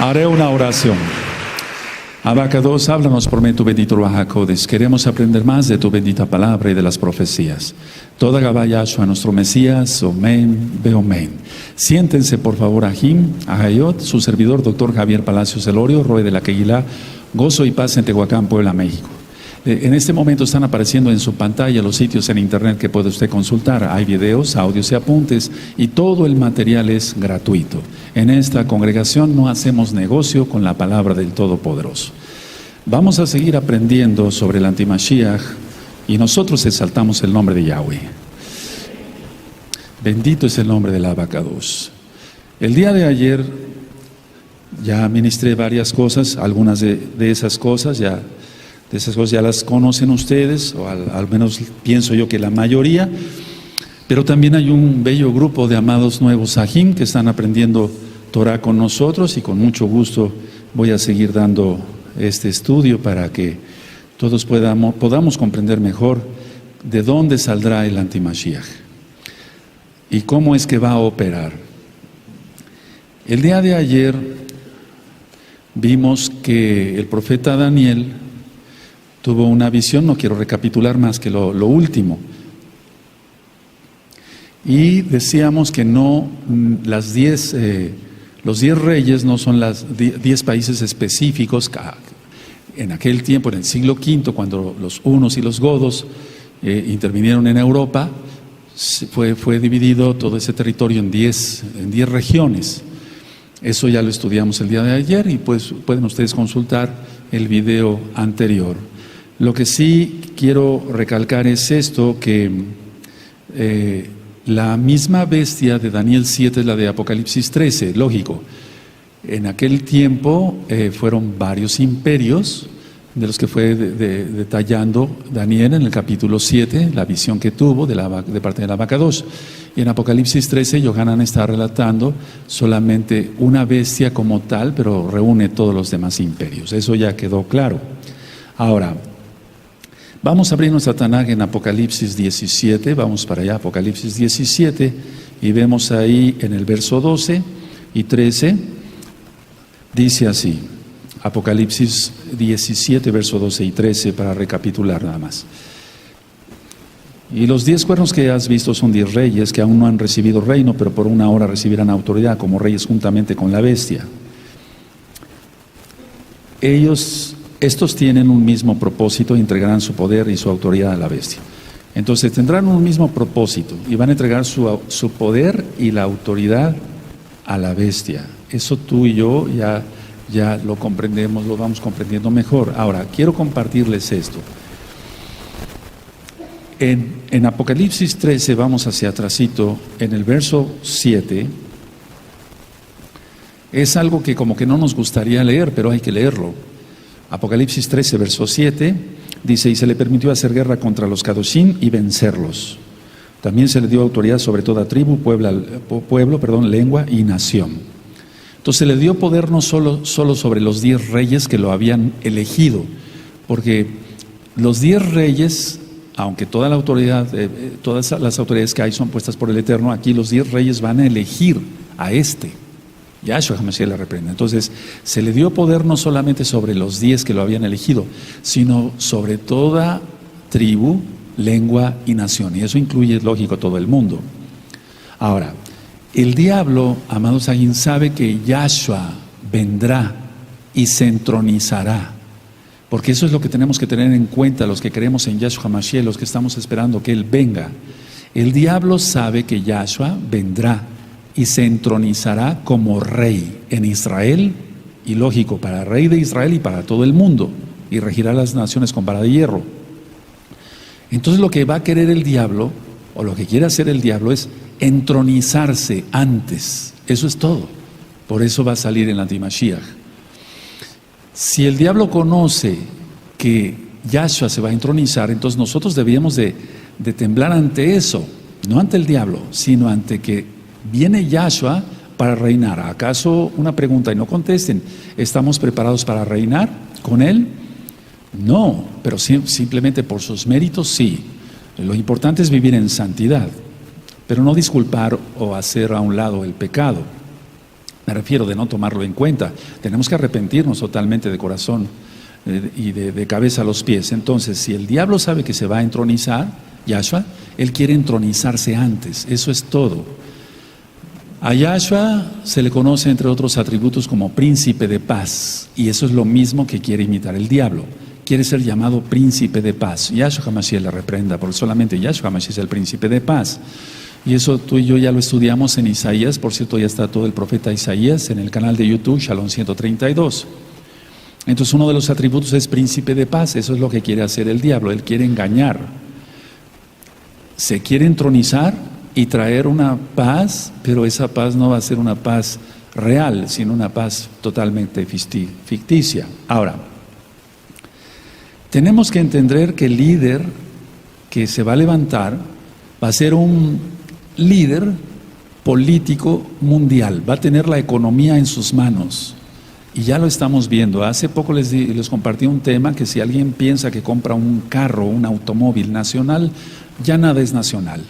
Haré una oración. Abacados, háblanos por medio de tu bendito Ruach HaKodesh. Queremos aprender más de tu bendita palabra y de las profecías. Toda Gabá Yahshua, nuestro Mesías, Omen, Beomen. Siéntense, por favor, Ajim, Ajayot, su servidor, doctor Javier Palacios Elorio, Roe de la Queguilá, Gozo y Paz en Tehuacán, Puebla, México. En este momento están apareciendo en su pantalla los sitios en internet que puede usted consultar. Hay videos, audios y apuntes y todo el material es gratuito. En esta congregación no hacemos negocio con la palabra del Todopoderoso. Vamos a seguir aprendiendo sobre el Antimashiach y nosotros exaltamos el nombre de Yahweh. Bendito es el nombre del Abacados. El día de ayer ya ministré varias cosas, algunas de esas cosas ya las conocen ustedes, o al menos pienso yo que la mayoría, pero también hay un bello grupo de amados nuevos Ajim que están aprendiendo Torah con nosotros y con mucho gusto voy a seguir dando este estudio para que todos podamos comprender mejor de dónde saldrá el Antimashiach y cómo es que va a operar. El día de ayer vimos que el profeta Daniel tuvo una visión, no quiero recapitular más que lo último. Y decíamos que no, los 10 reyes no son los 10 países específicos. En aquel tiempo, en el siglo V, cuando los hunos y los godos intervinieron en Europa, fue dividido todo ese territorio en 10 regiones. Eso ya lo estudiamos el día de ayer y pues pueden ustedes consultar el video anterior. Lo que sí quiero recalcar es esto, que la misma bestia de Daniel 7 es la de Apocalipsis 13, lógico. En aquel tiempo fueron varios imperios de los que fue detallando Daniel en el capítulo 7, la visión que tuvo de parte del Abacados. Y en Apocalipsis 13, Yohanan está relatando solamente una bestia como tal, pero reúne todos los demás imperios. Eso ya quedó claro. Ahora, vamos a abrir nuestra Tanaj en Apocalipsis 17, vamos para allá, Apocalipsis 17, y vemos ahí en el verso 12 y 13, dice así, Apocalipsis 17, verso 12 y 13, para recapitular nada más. Y los 10 cuernos que has visto son 10 reyes que aún no han recibido reino, pero por una hora recibirán autoridad como reyes juntamente con la bestia. Estos tienen un mismo propósito y entregarán su poder y su autoridad a la bestia. Entonces tendrán un mismo propósito y van a entregar su poder y la autoridad a la bestia. Eso tú y yo ya lo comprendemos, lo vamos comprendiendo mejor. Ahora, quiero compartirles esto. En Apocalipsis 13, vamos hacia atrásito, en el verso 7, es algo que como que no nos gustaría leer, pero hay que leerlo. Apocalipsis 13, verso 7, dice, y se le permitió hacer guerra contra los Kadoshim y vencerlos. También se le dio autoridad sobre toda tribu, pueblo, lengua y nación. Entonces se le dio poder no solo sobre los 10 reyes que lo habían elegido, porque los 10 reyes, aunque toda la autoridad, todas las autoridades que hay son puestas por el Eterno, aquí los 10 reyes van a elegir a este. Yahshua HaMashiach la reprende. Entonces, se le dio poder no solamente sobre los 10 que lo habían elegido, sino sobre toda tribu, lengua y nación. Y eso incluye, lógico, todo el mundo. Ahora, el diablo, amados Agin, sabe que Yahshua vendrá y se entronizará. Porque eso es lo que tenemos que tener en cuenta los que creemos en Yahshua HaMashiach, los que estamos esperando que Él venga. El diablo sabe que Yahshua vendrá y se entronizará como rey en Israel, y lógico, para rey de Israel y para todo el mundo, y regirá las naciones con vara de hierro. Entonces lo que va a querer el diablo, o lo que quiere hacer el diablo, es entronizarse antes. Eso es todo. Por eso va a salir el Antimashiach. Si el diablo conoce que Yahshua se va a entronizar, entonces nosotros deberíamos de temblar ante eso, no ante el diablo, sino ante que viene Yahshua para reinar. ¿Acaso, una pregunta y no contesten, estamos preparados para reinar con Él? No, pero simplemente por sus méritos sí. Lo importante es vivir en santidad, pero no disculpar o hacer a un lado el pecado. Me refiero de no tomarlo en cuenta. Tenemos que arrepentirnos totalmente de corazón y de cabeza a los pies. Entonces, si el diablo sabe que se va a entronizar, Yahshua, él quiere entronizarse antes. Eso es todo. A Yahshua se le conoce, entre otros atributos, como príncipe de paz. Y eso es lo mismo que quiere imitar el diablo. Quiere ser llamado príncipe de paz. Yahshua HaMashiach le reprenda, porque solamente Yahshua HaMashiach es el príncipe de paz. Y eso tú y yo ya lo estudiamos en Isaías. Por cierto, ya está todo el profeta Isaías en el canal de YouTube, Shalom 132. Entonces uno de los atributos es príncipe de paz. Eso es lo que quiere hacer el diablo. Él quiere engañar. Se quiere entronizar y traer una paz, pero esa paz no va a ser una paz real, sino una paz totalmente ficticia. Ahora, tenemos que entender que el líder que se va a levantar va a ser un líder político mundial, va a tener la economía en sus manos. Y ya lo estamos viendo. Hace poco les compartí un tema que si alguien piensa que compra un carro, un automóvil nacional, ya nada es nacional.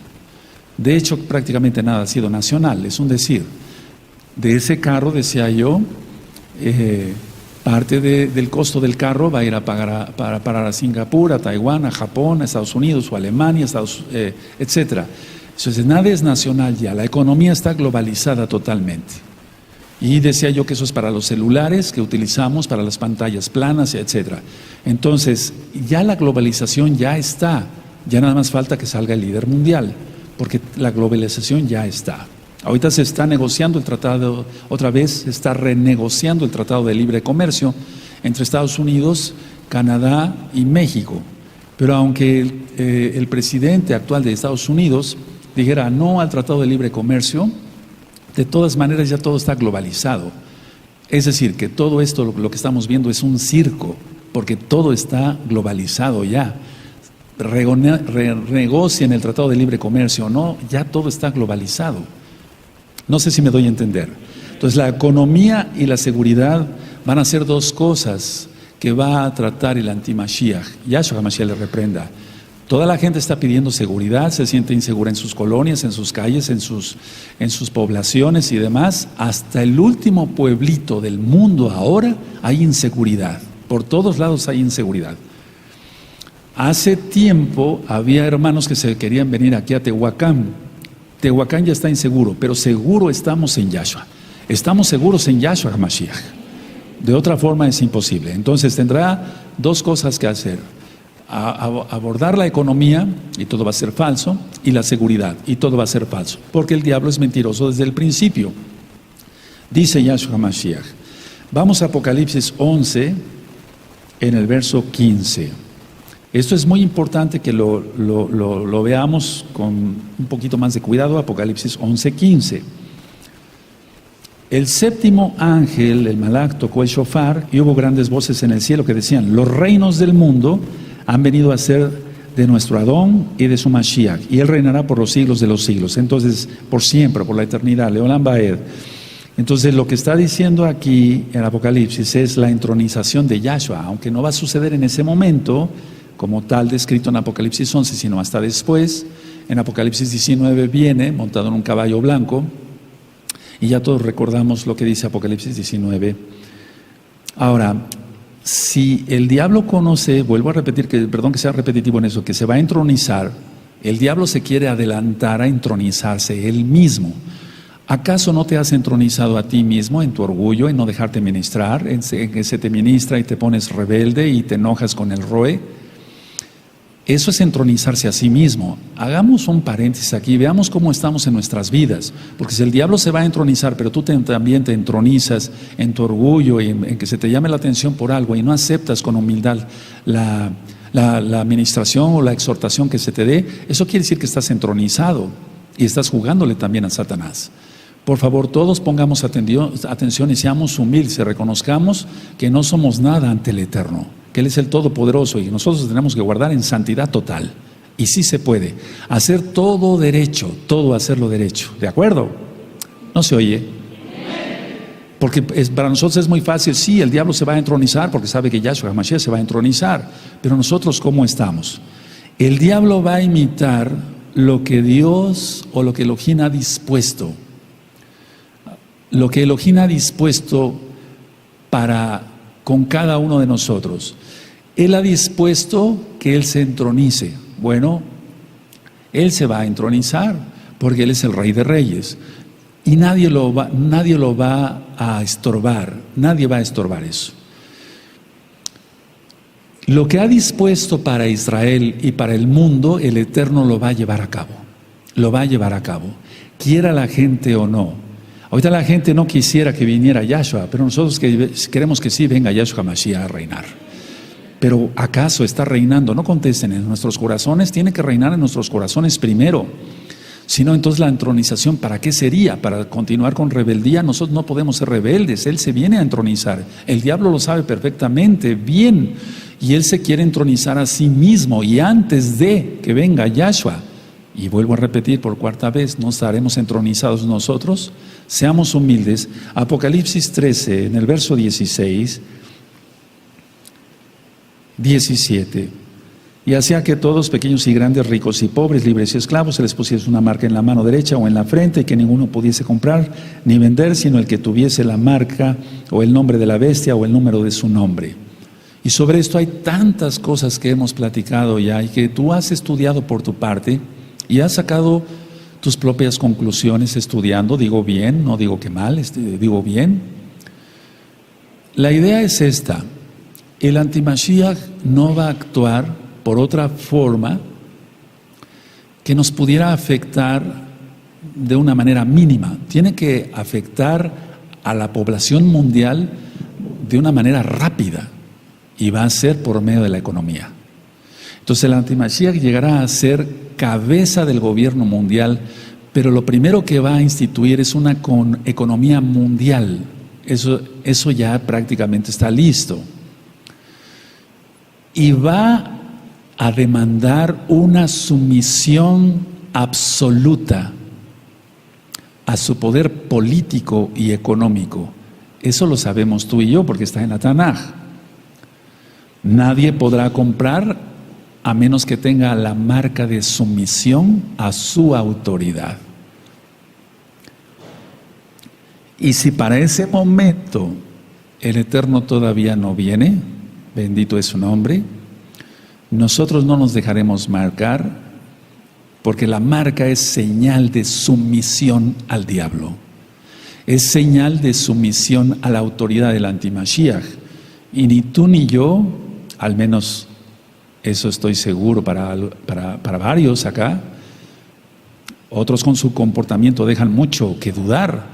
De hecho, prácticamente nada ha sido nacional, es un decir. De ese carro, decía yo, parte del costo del carro va a ir a parar a Singapur, a Taiwán, a Japón, a Estados Unidos o a Alemania, etcétera. Entonces, nada es nacional ya, la economía está globalizada totalmente. Y decía yo que eso es para los celulares que utilizamos, para las pantallas planas, etcétera. Entonces, ya la globalización ya está, ya nada más falta que salga el líder mundial, porque la globalización ya está. Ahorita se está negociando el tratado, otra vez se está renegociando el tratado de libre comercio entre Estados Unidos, Canadá y México. Pero aunque el presidente actual de Estados Unidos dijera no al tratado de libre comercio, de todas maneras ya todo está globalizado. Es decir, que todo esto, lo que estamos viendo es un circo, porque todo está globalizado ya. Renegocien el tratado de libre comercio o no, ya todo está globalizado. No sé si me doy a entender. Entonces la economía y la seguridad van a ser dos cosas que va a tratar el anti-Mashiach. Yahshua HaMashiach le reprenda. Toda la gente está pidiendo seguridad, se siente insegura en sus colonias, en sus calles, en sus poblaciones y demás. Hasta el último pueblito del mundo ahora hay inseguridad. Por todos lados hay inseguridad. Hace tiempo había hermanos que se querían venir aquí a Tehuacán. Tehuacán ya está inseguro, pero seguro estamos en Yahshua. Estamos seguros en Yahshua HaMashiach. De otra forma es imposible. Entonces tendrá dos cosas que hacer. Abordar la economía, y todo va a ser falso, y la seguridad, y todo va a ser falso. Porque el diablo es mentiroso desde el principio. Dice Yahshua HaMashiach. Vamos a Apocalipsis 11, en el verso 15. Esto es muy importante que lo veamos con un poquito más de cuidado. Apocalipsis 11, 15. El séptimo ángel, el Malach, tocó el shofar y hubo grandes voces en el cielo que decían: los reinos del mundo han venido a ser de nuestro Adón y de su Mashiach, y él reinará por los siglos de los siglos. Entonces, por siempre, por la eternidad, Leolam Baed. Entonces, lo que está diciendo aquí en Apocalipsis es la entronización de Yahshua, aunque no va a suceder en ese momento, como tal descrito en Apocalipsis 11, sino hasta después. En Apocalipsis 19 viene montado en un caballo blanco, y ya todos recordamos lo que dice Apocalipsis 19. Ahora, si el diablo conoce, vuelvo a repetir, perdón que sea repetitivo en eso, que se va a entronizar, el diablo se quiere adelantar a entronizarse él mismo. ¿Acaso no te has entronizado a ti mismo en tu orgullo, en no dejarte ministrar, en que se te ministra y te pones rebelde y te enojas con el roe? Eso es entronizarse a sí mismo. Hagamos un paréntesis aquí, veamos cómo estamos en nuestras vidas, porque si el diablo se va a entronizar, pero tú también te entronizas en tu orgullo y en que se te llame la atención por algo y no aceptas con humildad la administración o la exhortación que se te dé, eso quiere decir que estás entronizado y estás jugándole también a Satanás. Por favor, todos pongamos atención y seamos humildes y reconozcamos que no somos nada ante el Eterno, que Él es el Todopoderoso y nosotros tenemos que guardar en santidad total. Y sí se puede hacer todo derecho, todo hacerlo derecho. ¿De acuerdo? ¿No se oye? Porque para nosotros es muy fácil. Sí, el diablo se va a entronizar porque sabe que Yahshua HaMashiach se va a entronizar. Pero nosotros, ¿cómo estamos? El diablo va a imitar lo que Dios o lo que Elohim ha dispuesto. lo que Elohim ha dispuesto con cada uno de nosotros. Él ha dispuesto que Él se entronice. Bueno, Él se va a entronizar porque Él es el Rey de Reyes. Y nadie lo va a estorbar, nadie va a estorbar eso. Lo que ha dispuesto para Israel y para el mundo, el Eterno lo va a llevar a cabo. Lo va a llevar a cabo, quiera la gente o no. Ahorita la gente no quisiera que viniera Yahshua, pero nosotros queremos que sí venga Yahshua Mashiach a reinar. Pero ¿acaso está reinando? No contesten, en nuestros corazones, tiene que reinar en nuestros corazones primero. Si no, entonces la entronización, ¿para qué sería? ¿Para continuar con rebeldía? Nosotros no podemos ser rebeldes, Él se viene a entronizar. El diablo lo sabe perfectamente bien y él se quiere entronizar a sí mismo, y antes de que venga Yahshua, y vuelvo a repetir por cuarta vez, ¿no estaremos entronizados nosotros? Seamos humildes. Apocalipsis 13, en el verso 16, 17. Y hacía que todos, pequeños y grandes, ricos y pobres, libres y esclavos, se les pusiese una marca en la mano derecha o en la frente, y que ninguno pudiese comprar ni vender, sino el que tuviese la marca o el nombre de la bestia o el número de su nombre. Y sobre esto hay tantas cosas que hemos platicado ya y que tú has estudiado por tu parte y has sacado tus propias conclusiones estudiando. Digo bien, no digo que mal, digo bien. La idea es esta: el antimashiach no va a actuar por otra forma que nos pudiera afectar de una manera mínima. Tiene que afectar a la población mundial de una manera rápida, y va a ser por medio de la economía. Entonces el antimashiach llegará a ser cabeza del gobierno mundial, pero lo primero que va a instituir es una economía mundial. Eso ya prácticamente está listo. Y va a demandar una sumisión absoluta a su poder político y económico. Eso lo sabemos tú y yo porque está en la Tanaj. Nadie podrá comprar a menos que tenga la marca de sumisión a su autoridad. Y si para ese momento el Eterno todavía no viene, bendito es su nombre, nosotros no nos dejaremos marcar, porque la marca es señal de sumisión al diablo. Es señal de sumisión a la autoridad del antimashiach. Y ni tú ni yo, al menos eso estoy seguro para varios acá, otros con su comportamiento dejan mucho que dudar,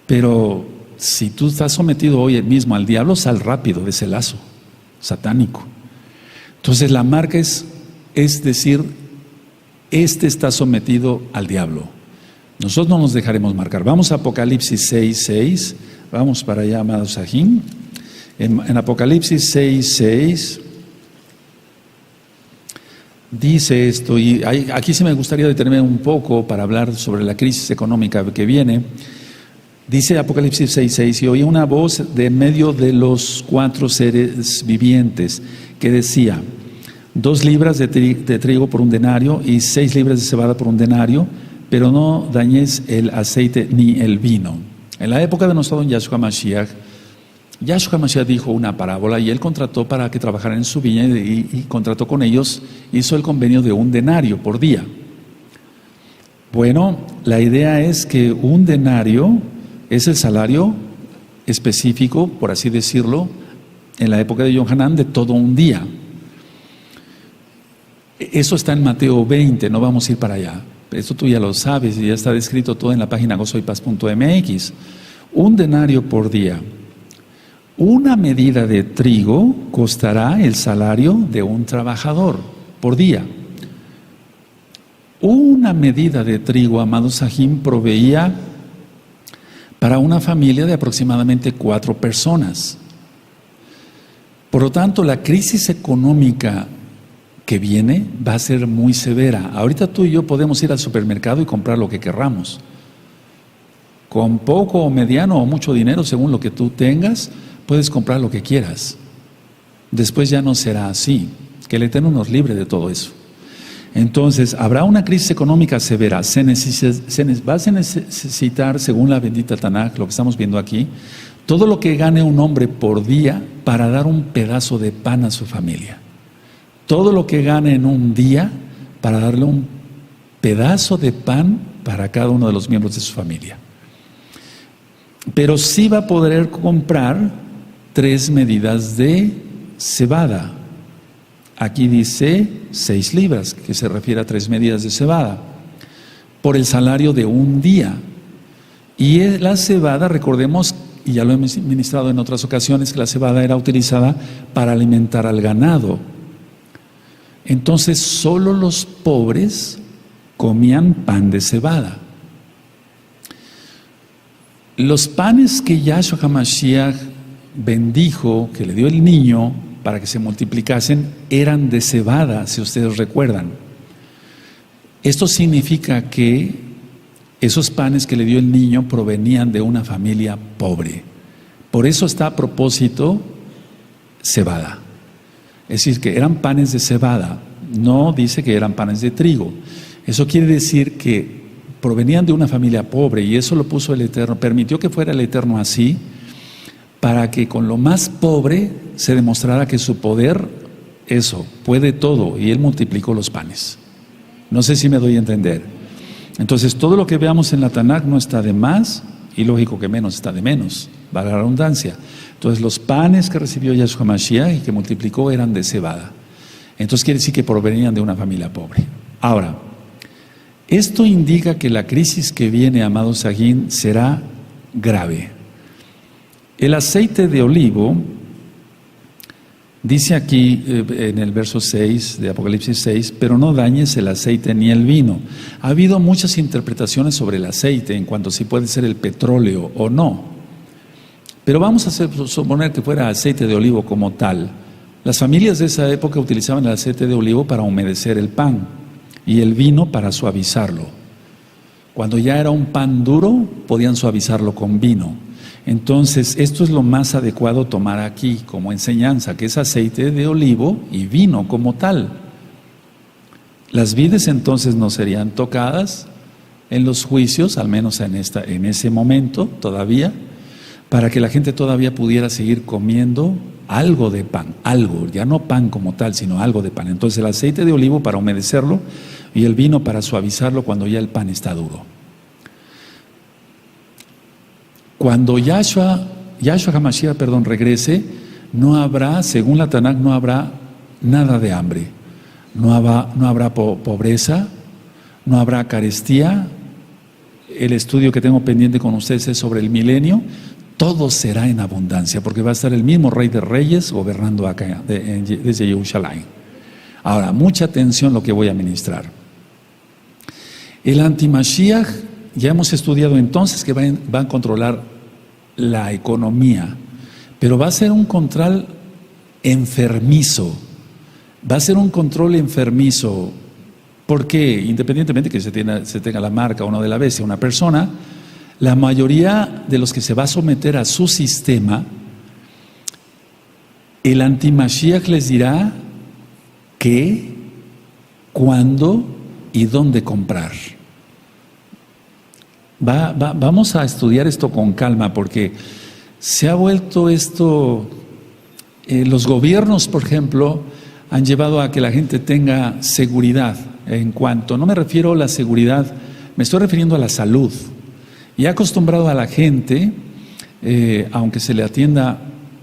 pero si tú estás sometido hoy mismo al diablo, sal rápido de ese lazo satánico. Entonces la marca es decir, este está sometido al diablo. Nosotros no nos dejaremos marcar. Vamos a Apocalipsis 6:6, vamos para allá, amados Sahim. En Apocalipsis 6:6 dice esto, y aquí sí me gustaría detenerme un poco para hablar sobre la crisis económica que viene. Dice Apocalipsis 6:6, y oí una voz de en medio de los 4 seres vivientes que decía: 2 libras de trigo por un denario y 6 libras de cebada por un denario, pero no dañéis el aceite ni el vino. En la época de nuestro don Yahshua Mashiach dijo una parábola, y él contrató para que trabajaran en su viña, y contrató con ellos, hizo el convenio de 1 denario por día. Bueno, la idea es que 1 denario es el salario específico, por así decirlo, en la época de Yohanan, de todo un día. Eso está en Mateo 20, no vamos a ir para allá. Eso tú ya lo sabes y ya está descrito todo en la página gozoypaz.mx. 1 denario por día. Una medida de trigo costará el salario de un trabajador por día. Una medida de trigo, amado Sahim, proveía para una familia de aproximadamente 4 personas. Por lo tanto, la crisis económica que viene va a ser muy severa. Ahorita tú y yo podemos ir al supermercado y comprar lo que querramos. Con poco o mediano o mucho dinero, según lo que tú tengas, puedes comprar lo que quieras. Después ya no será así. Que el Eterno nos libre de todo eso. Entonces, habrá una crisis económica severa. Va a necesitar, según la bendita Tanaj, lo que estamos viendo aquí, todo lo que gane un hombre por día para dar un pedazo de pan a su familia. Todo lo que gane en un día para darle un pedazo de pan para cada uno de los miembros de su familia. Pero sí va a poder comprar 3 medidas de cebada. Aquí dice 6 libras, que se refiere a 3 medidas de cebada, por el salario de un día. Y la cebada, recordemos, y ya lo hemos ministrado en otras ocasiones, que la cebada era utilizada para alimentar al ganado. Entonces, solo los pobres comían pan de cebada. Los panes que Yahshua HaMashiach bendijo, que le dio el niño para que se multiplicasen, eran de cebada, si ustedes recuerdan. Esto significa que esos panes que le dio el niño provenían de una familia pobre. Por eso está a propósito cebada. Es decir, que eran panes de cebada, no dice que eran panes de trigo. Eso quiere decir que provenían de una familia pobre, y eso lo puso el Eterno, permitió que fuera el Eterno así, para que con lo más pobre se demostrara que su poder, eso, puede todo, y Él multiplicó los panes. No sé si me doy a entender. Entonces, todo lo que veamos en la Tanaj no está de más, y lógico que menos está de menos, valga la redundancia. Entonces, los panes que recibió Yahshua Mashiach y que multiplicó eran de cebada. Entonces, quiere decir que provenían de una familia pobre. Ahora, esto indica que la crisis que viene, amado Saguín, será grave. El aceite de olivo, dice aquí en el verso 6 de Apocalipsis 6, pero no dañes el aceite ni el vino. Ha habido muchas interpretaciones sobre el aceite en cuanto a si puede ser el petróleo o no. Pero vamos a suponer que fuera aceite de olivo como tal. Las familias de esa época utilizaban el aceite de olivo para humedecer el pan y el vino para suavizarlo. Cuando ya era un pan duro, podían suavizarlo con vino. Entonces, esto es lo más adecuado tomar aquí como enseñanza, que es aceite de olivo y vino como tal. Las vides entonces no serían tocadas en los juicios, al menos en ese momento todavía, para que la gente todavía pudiera seguir comiendo algo de pan, algo, ya no pan como tal, sino algo de pan. Entonces el aceite de olivo para humedecerlo y el vino para suavizarlo cuando ya el pan está duro. Cuando Yahshua HaMashiach, regrese, no habrá, según la Tanaj, no habrá nada de hambre, no habrá pobreza, no habrá carestía. El estudio que tengo pendiente con ustedes es sobre el milenio. Todo será en abundancia, porque va a estar el mismo Rey de Reyes gobernando acá, desde Jerusalén. Ahora, mucha atención lo que voy a ministrar. El antimashiach, ya hemos estudiado entonces que va a controlar la economía, pero va a ser un control enfermizo. Va a ser un control enfermizo, porque independientemente que se tenga la marca o no de la bestia, una persona, la mayoría de los que se va a someter a su sistema, el antimashiach les dirá qué, cuándo y dónde comprar. Vamos a estudiar esto con calma, porque se ha vuelto esto, los gobiernos, por ejemplo, han llevado a que la gente tenga seguridad en cuanto, no me refiero a la seguridad, me estoy refiriendo a la salud. Y ha acostumbrado a la gente, aunque se le atienda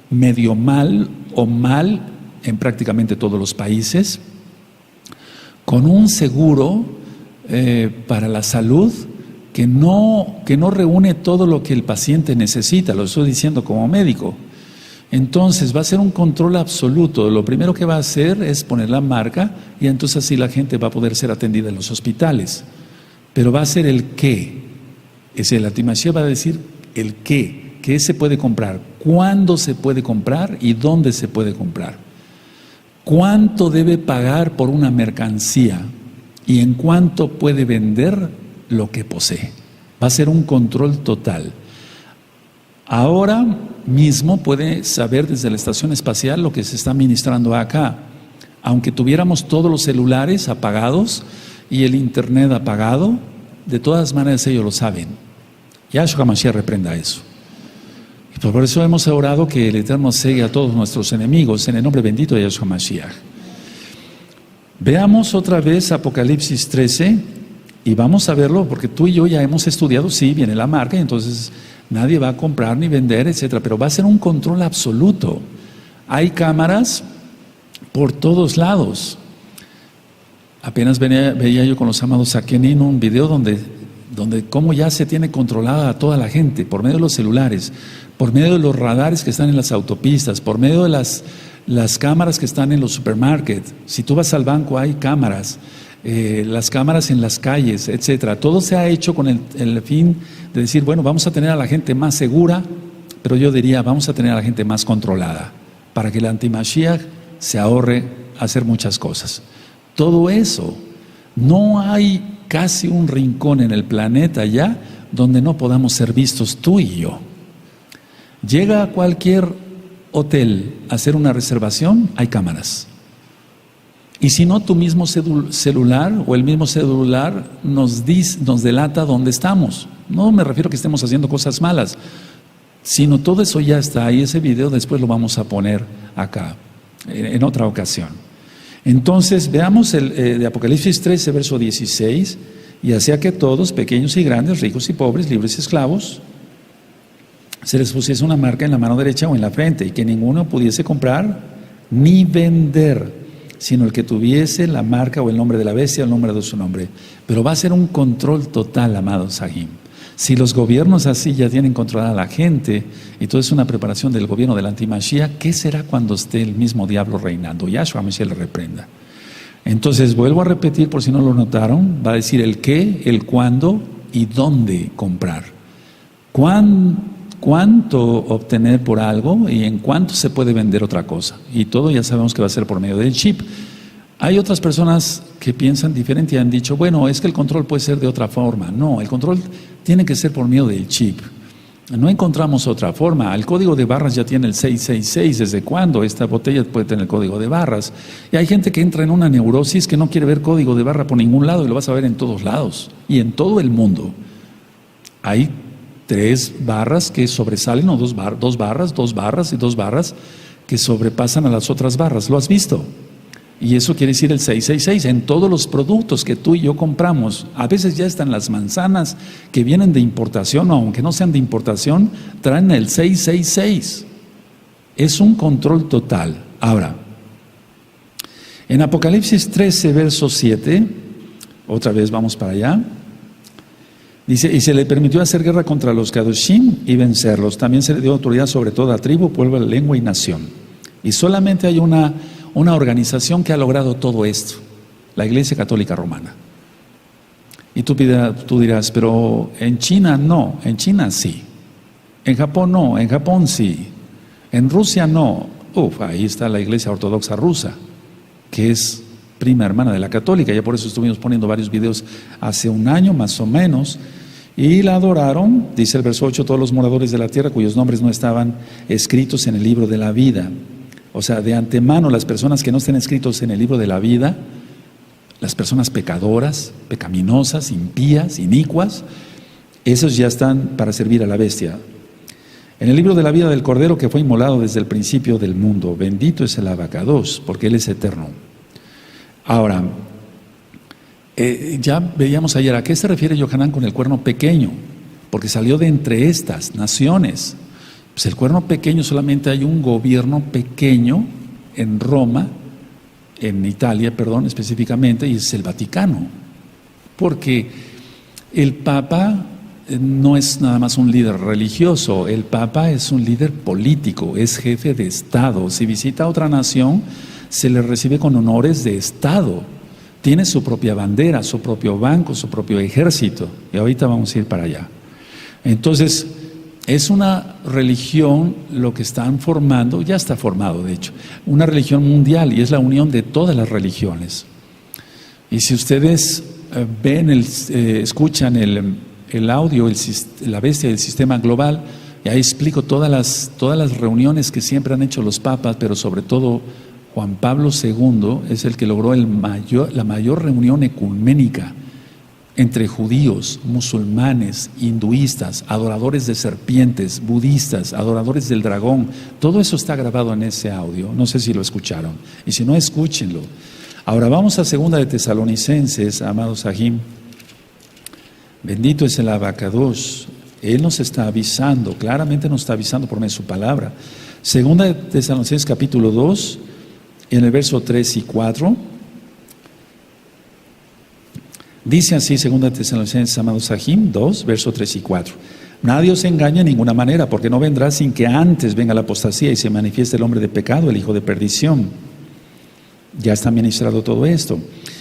medio mal o mal en prácticamente todos los países, con un seguro para la salud que no reúne todo lo que el paciente necesita, lo estoy diciendo como médico. Entonces va a ser un control absoluto. Lo primero que va a hacer es poner la marca, y entonces así la gente va a poder ser atendida en los hospitales. Pero va a ser el qué. El antimashiach va a decir el qué se puede comprar, cuándo se puede comprar y dónde se puede comprar, cuánto debe pagar por una mercancía y en cuánto puede vender lo que posee. Va a ser un control total. Ahora mismo puede saber desde la estación espacial lo que se está ministrando acá. aunque tuviéramos todos los celulares apagados y el internet apagado, de todas maneras ellos lo saben. Yahshua HaMashiach reprenda eso. Y por eso hemos orado que el Eterno cegue a todos nuestros enemigos en el nombre bendito de Yahshua HaMashiach. Veamos otra vez Apocalipsis 13 y vamos a verlo porque tú y yo ya hemos estudiado, sí, viene la marca y entonces nadie va a comprar ni vender, etcétera, pero va a ser un control absoluto. Hay cámaras por todos lados. Apenas veía yo con los amados Akenin un video donde cómo ya se tiene controlada a toda la gente por medio de los celulares, por medio de los radares que están en las autopistas, por medio de las cámaras que están en los supermarkets. Si tú vas al banco hay cámaras, las cámaras en las calles, etcétera. Todo se ha hecho con el fin de decir, bueno, vamos a tener a la gente más segura, pero yo diría, vamos a tener a la gente más controlada, para que el anti-Mashiach se ahorre hacer muchas cosas. Todo eso, no hay casi un rincón en el planeta ya donde no podamos ser vistos tú y yo. Llega a cualquier hotel a hacer una reservación, hay cámaras. Y si no, tu mismo celular o el mismo celular nos delata dónde estamos. No me refiero a que estemos haciendo cosas malas, sino todo eso ya está ahí. Ese video después lo vamos a poner acá, en otra ocasión. Entonces, veamos de Apocalipsis 13, verso 16, y hacía que todos, pequeños y grandes, ricos y pobres, libres y esclavos, se les pusiese una marca en la mano derecha o en la frente, y que ninguno pudiese comprar ni vender, sino el que tuviese la marca o el nombre de la bestia o el nombre de su nombre. Pero va a ser un control total, amados Sahim. Si los gobiernos así ya tienen controlada a la gente, y todo es una preparación del gobierno del anti-Mashiach, ¿qué será cuando esté el mismo diablo reinando? Yahshua HaMashiach le reprenda. Entonces, vuelvo a repetir por si no lo notaron, va a decir el qué, el cuándo y dónde comprar. Cuánto obtener por algo y en cuánto se puede vender otra cosa. Y todo ya sabemos que va a ser por medio del chip. Hay otras personas que piensan diferente y han dicho, bueno, es que el control puede ser de otra forma. No, el control tiene que ser por medio del chip. No encontramos otra forma. El código de barras ya tiene el 666. ¿Desde cuándo? Esta botella puede tener el código de barras. Y hay gente que entra en una neurosis que no quiere ver código de barra por ningún lado y lo vas a ver en todos lados y en todo el mundo. Hay 3 barras que sobresalen, o 2 barras y 2 barras que sobrepasan a las otras barras. ¿Lo has visto? Y eso quiere decir el 666 en todos los productos que tú y yo compramos. A veces ya están las manzanas que vienen de importación, o aunque no sean de importación, traen el 666. Es un control total. Ahora, en Apocalipsis 13, verso 7, otra vez vamos para allá, dice, y se le permitió hacer guerra contra los Kadoshim y vencerlos. También se le dio autoridad sobre toda tribu, pueblo, lengua y nación. Y solamente hay una organización que ha logrado todo esto, la Iglesia Católica Romana. Y tú dirás, pero en China no, en China sí. En Japón no, en Japón sí. En Rusia no. Ahí está la Iglesia Ortodoxa Rusa, que es prima hermana de la Católica. Ya por eso estuvimos poniendo varios videos hace un año más o menos. Y la adoraron, dice el verso 8, todos los moradores de la tierra cuyos nombres no estaban escritos en el libro de la vida. O sea, de antemano las personas que no estén escritos en el libro de la vida, las personas pecadoras, pecaminosas, impías, inicuas, esos ya están para servir a la bestia. En el libro de la vida del Cordero que fue inmolado desde el principio del mundo, bendito es el Abacados, porque Él es eterno. Ahora, ya veíamos ayer, ¿a qué se refiere Yohanan con el cuerno pequeño? Porque salió de entre estas naciones. Pues el cuerno pequeño, solamente hay un gobierno pequeño en Roma, en Italia, perdón, específicamente, y es el Vaticano. Porque el Papa no es nada más un líder religioso, el Papa es un líder político, es jefe de Estado. Si visita otra nación, se le recibe con honores de Estado. Tiene su propia bandera, su propio banco, su propio ejército. Y ahorita vamos a ir para allá. Entonces, es una religión lo que están formando, ya está formado de hecho, una religión mundial y es la unión de todas las religiones. Y si ustedes escuchan el audio, la bestia del sistema global, y ahí explico todas las reuniones que siempre han hecho los papas, pero sobre todo Juan Pablo II es el que logró la mayor reunión ecuménica entre judíos, musulmanes, hinduistas, adoradores de serpientes, budistas, adoradores del dragón. Todo eso está grabado en ese audio. No sé si lo escucharon. Y si no, escúchenlo. Ahora vamos a 2 de Tesalonicenses, amados Sahim. Bendito es el Abacados. Él nos está avisando, claramente nos está avisando por medio de su palabra. 2 de Tesalonicenses capítulo 2, en el verso 3 y 4. Dice así 2 de Tesalonicenses, amados Sahim, 2, verso 3 y 4. Nadie os engañe en ninguna manera, porque no vendrá sin que antes venga la apostasía y se manifieste el hombre de pecado, el hijo de perdición. Ya está ministrado todo esto.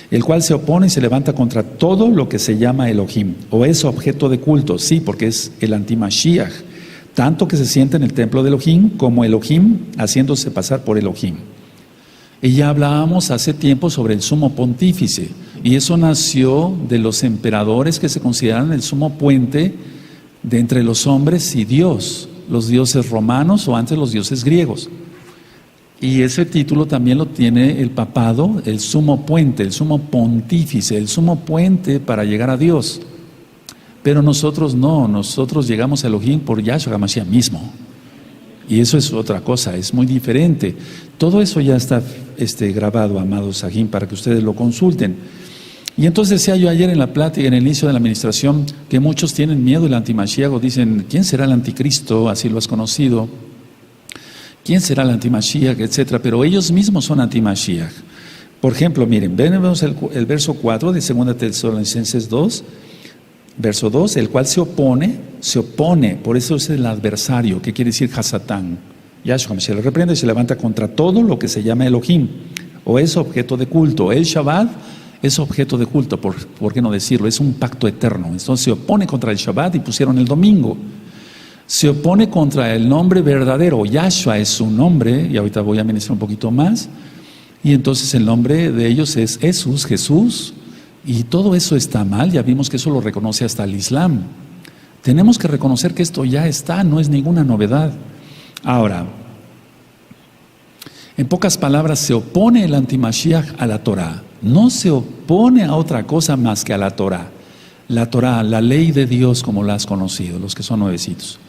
El cual se opone y se levanta contra todo lo que se llama Elohim, o es objeto de culto, sí, porque es el anti-Mashiach, tanto que se sienta en el templo de Elohim como Elohim, haciéndose pasar por Elohim. Y ya hablábamos hace tiempo sobre el sumo pontífice, y eso nació de los emperadores que se consideran el sumo puente de entre los hombres y Dios, los dioses romanos o antes los dioses griegos. Y ese título también lo tiene el papado, el sumo puente, el sumo pontífice, el sumo puente para llegar a Dios. Pero nosotros no, nosotros llegamos a Elohim por Yahshua HaMashiach mismo. Y eso es otra cosa, es muy diferente. Todo eso ya está grabado, amados Sahim, para que ustedes lo consulten. Y entonces decía yo ayer en la plática, en el inicio de la administración, que muchos tienen miedo del antimashiach, o dicen, ¿quién será el anticristo? Así lo has conocido. ¿Quién será el antimashiach? Etcétera. Pero ellos mismos son antimashiach. Por ejemplo, miren, vemos el verso 4 de 2 Tesalonicenses 2, verso 2, el cual se opone, por eso es el adversario, que quiere decir Hasatán. Yahshua se le reprende y se levanta contra todo lo que se llama Elohim, o es objeto de culto. El Shabbat es objeto de culto, ¿por qué no decirlo? Es un pacto eterno. Entonces se opone contra el Shabbat y pusieron el domingo. Se opone contra el nombre verdadero. Yahshua es su nombre, y ahorita voy a ministrar un poquito más. Y entonces el nombre de ellos es Jesús, y todo eso está mal. Ya vimos que eso lo reconoce hasta el Islam. Tenemos que reconocer que esto ya está, no es ninguna novedad. Ahora, en pocas palabras, se opone el antimashiach a la Torah. No se opone a otra cosa más que a la Torah. La Torah, la ley de Dios como la has conocido, los que son nuevecitos.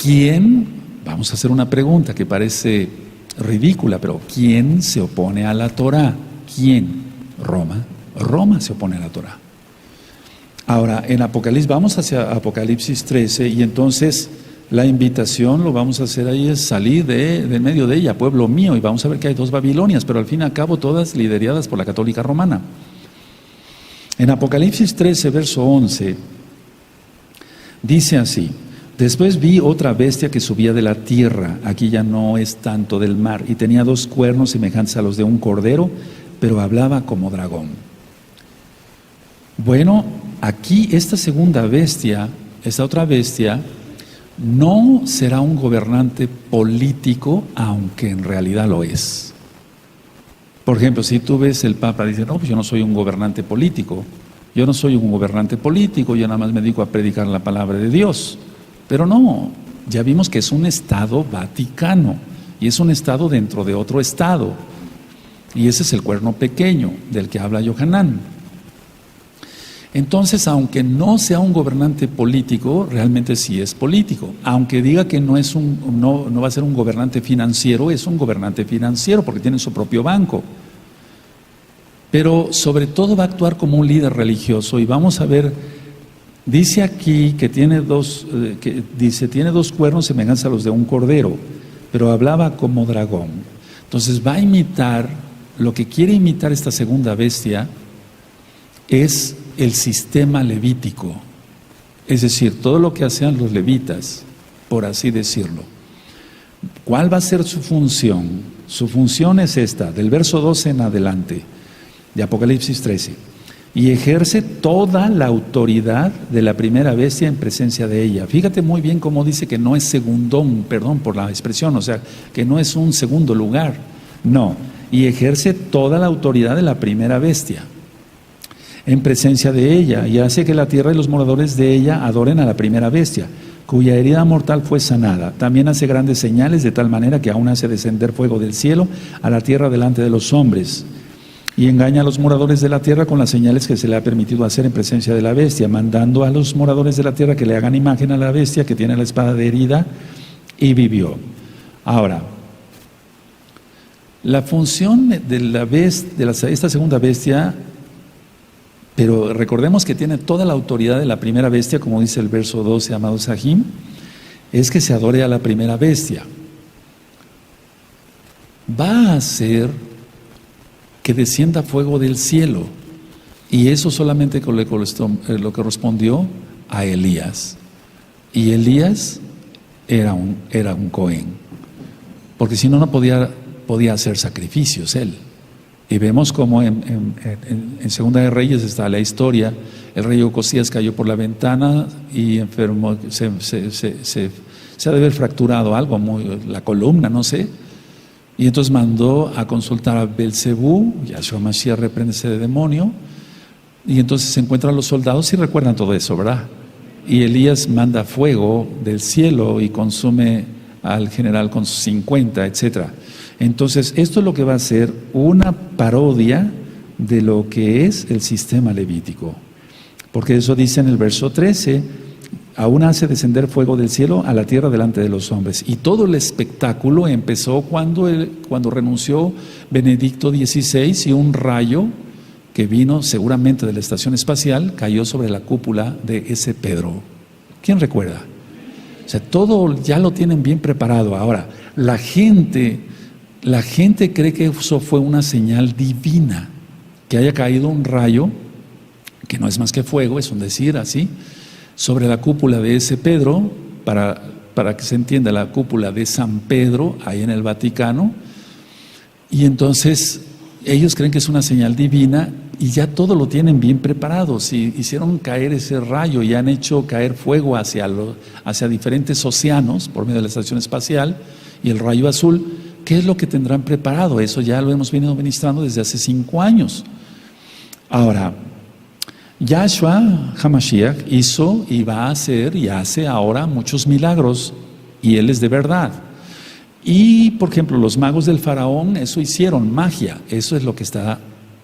¿Quién? Vamos a hacer una pregunta que parece ridícula, pero ¿quién se opone a la Torah? ¿Quién? Roma. Roma se opone a la Torah. Ahora, en Apocalipsis, vamos hacia Apocalipsis 13, y entonces la invitación, lo vamos a hacer ahí, es salir de medio de ella, pueblo mío, y vamos a ver que hay 2 Babilonias, pero al fin y al cabo todas lideradas por la católica romana. En Apocalipsis 13, verso 11, dice así: después vi otra bestia que subía de la tierra, aquí ya no es tanto del mar, y tenía 2 cuernos semejantes a los de un cordero, pero hablaba como dragón. Bueno, aquí esta segunda bestia, esta otra bestia, no será un gobernante político, aunque en realidad lo es. Por ejemplo, si tú ves el Papa, dice, no, pues yo no soy un gobernante político, yo no soy un gobernante político, yo nada más me dedico a predicar la palabra de Dios. Pero no, ya vimos que es un Estado vaticano, y es un Estado dentro de otro Estado, y ese es el cuerno pequeño del que habla Yohanan. Entonces, aunque no sea un gobernante político, realmente sí es político. Aunque diga que no va a ser un gobernante financiero, es un gobernante financiero porque tiene su propio banco. Pero sobre todo va a actuar como un líder religioso, y vamos a ver, dice aquí que tiene 2 cuernos semejantes a los de un cordero, pero hablaba como dragón. Entonces va a imitar, lo que quiere imitar esta segunda bestia es el sistema levítico, es decir, todo lo que hacían los levitas, por así decirlo. ¿Cuál va a ser su función? Su función es esta, del verso 12 en adelante, de Apocalipsis 13. Y ejerce toda la autoridad de la primera bestia en presencia de ella. Fíjate muy bien cómo dice que no es segundón, perdón por la expresión, o sea, que no es un segundo lugar, no. Y ejerce toda la autoridad de la primera bestia en presencia de ella, y hace que la tierra y los moradores de ella adoren a la primera bestia, cuya herida mortal fue sanada. También hace grandes señales de tal manera que aún hace descender fuego del cielo a la tierra delante de los hombres. Y engaña a los moradores de la tierra con las señales que se le ha permitido hacer en presencia de la bestia, mandando a los moradores de la tierra que le hagan imagen a la bestia que tiene la espada de herida y vivió. Ahora, la función de esta segunda bestia, pero recordemos que tiene toda la autoridad de la primera bestia, como dice el verso 12, amado Sahim, es que se adore a la primera bestia. Va a hacer que descienda fuego del cielo, y eso solamente lo correspondió a Elías. Y Elías era un Cohen, porque si no, no podía hacer sacrificios él. Y vemos como en Segunda de Reyes está la historia. El rey Ocosías cayó por la ventana y enfermó, se ha de haber fracturado algo, la columna, no sé. Y entonces mandó a consultar a Belcebú, Yahshua Mashiach reprende ese demonio, y entonces se encuentran los soldados y recuerdan todo eso, ¿verdad? Y Elías manda fuego del cielo y consume al general con sus 50, etc. Entonces, esto es lo que va a ser una parodia de lo que es el sistema levítico. Porque eso dice en el verso 13, aún hace descender fuego del cielo a la tierra delante de los hombres. Y todo el espectáculo empezó cuando renunció Benedicto XVI y un rayo que vino seguramente de la estación espacial cayó sobre la cúpula de ese Pedro. ¿Quién recuerda? O sea, todo ya lo tienen bien preparado. Ahora, la gente cree que eso fue una señal divina, que haya caído un rayo, que no es más que fuego, es un decir así, sobre la cúpula de ese Pedro, para que se entienda, la cúpula de San Pedro, ahí en el Vaticano, y entonces ellos creen que es una señal divina y ya todo lo tienen bien preparado. Si hicieron caer ese rayo y han hecho caer fuego hacia diferentes océanos por medio de la estación espacial y el rayo azul, ¿qué es lo que tendrán preparado? Eso ya lo hemos venido ministrando desde hace 5 años. Ahora, Yahshua HaMashiach hizo y va a hacer y hace ahora muchos milagros, y Él es de verdad. Y, por ejemplo, los magos del faraón, eso hicieron magia. Eso es lo que está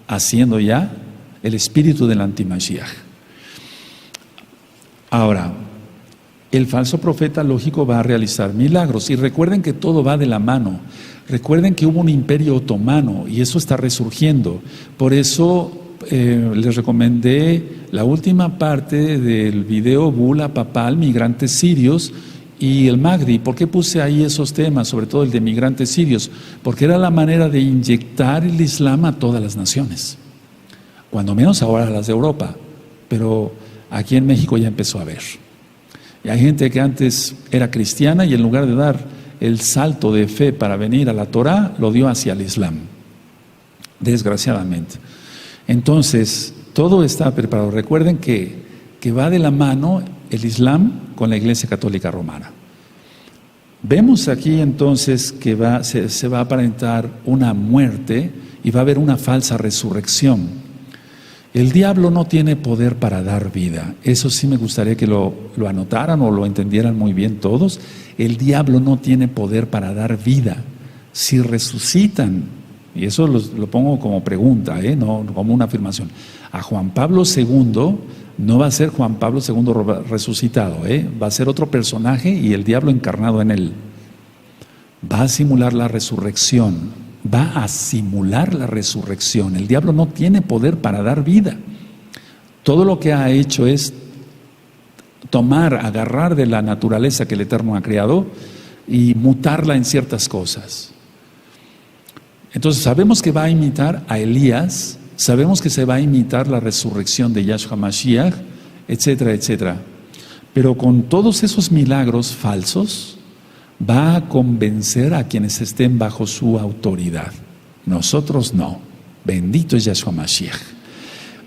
haciendo ya el espíritu del antimashiach. Ahora, el falso profeta, lógico, va a realizar milagros. Y recuerden que todo va de la mano. Recuerden que hubo un imperio otomano y eso está resurgiendo. Por eso les recomendé la última parte del video Bula Papal, Migrantes Sirios y el Magdi. ¿Por qué puse ahí esos temas, sobre todo el de migrantes sirios? Porque era la manera de inyectar el Islam a todas las naciones, cuando menos ahora a las de Europa, pero aquí en México ya empezó a haber. Y hay gente que antes era cristiana y en lugar de dar el salto de fe para venir a la Torah, lo dio hacia el Islam, desgraciadamente. Entonces, todo está preparado. Recuerden que va de la mano el Islam con la Iglesia Católica Romana. Vemos aquí entonces que se va a aparentar una muerte y va a haber una falsa resurrección. El diablo no tiene poder para dar vida. Eso sí me gustaría que lo anotaran o lo entendieran muy bien todos. El diablo no tiene poder para dar vida. Si resucitan, y eso lo pongo como pregunta, no como una afirmación, a Juan Pablo II no va a ser Juan Pablo II resucitado, va a ser otro personaje y el diablo encarnado en él. Va a simular la resurrección, va a simular la resurrección. El diablo no tiene poder para dar vida. Todo lo que ha hecho es agarrar de la naturaleza que el Eterno ha creado y mutarla en ciertas cosas. Entonces sabemos que va a imitar a Elías, sabemos que se va a imitar la resurrección de Yahshua Mashiach, etcétera, etcétera. Pero con todos esos milagros falsos, va a convencer a quienes estén bajo su autoridad. Nosotros no. Bendito es Yahshua Mashiach.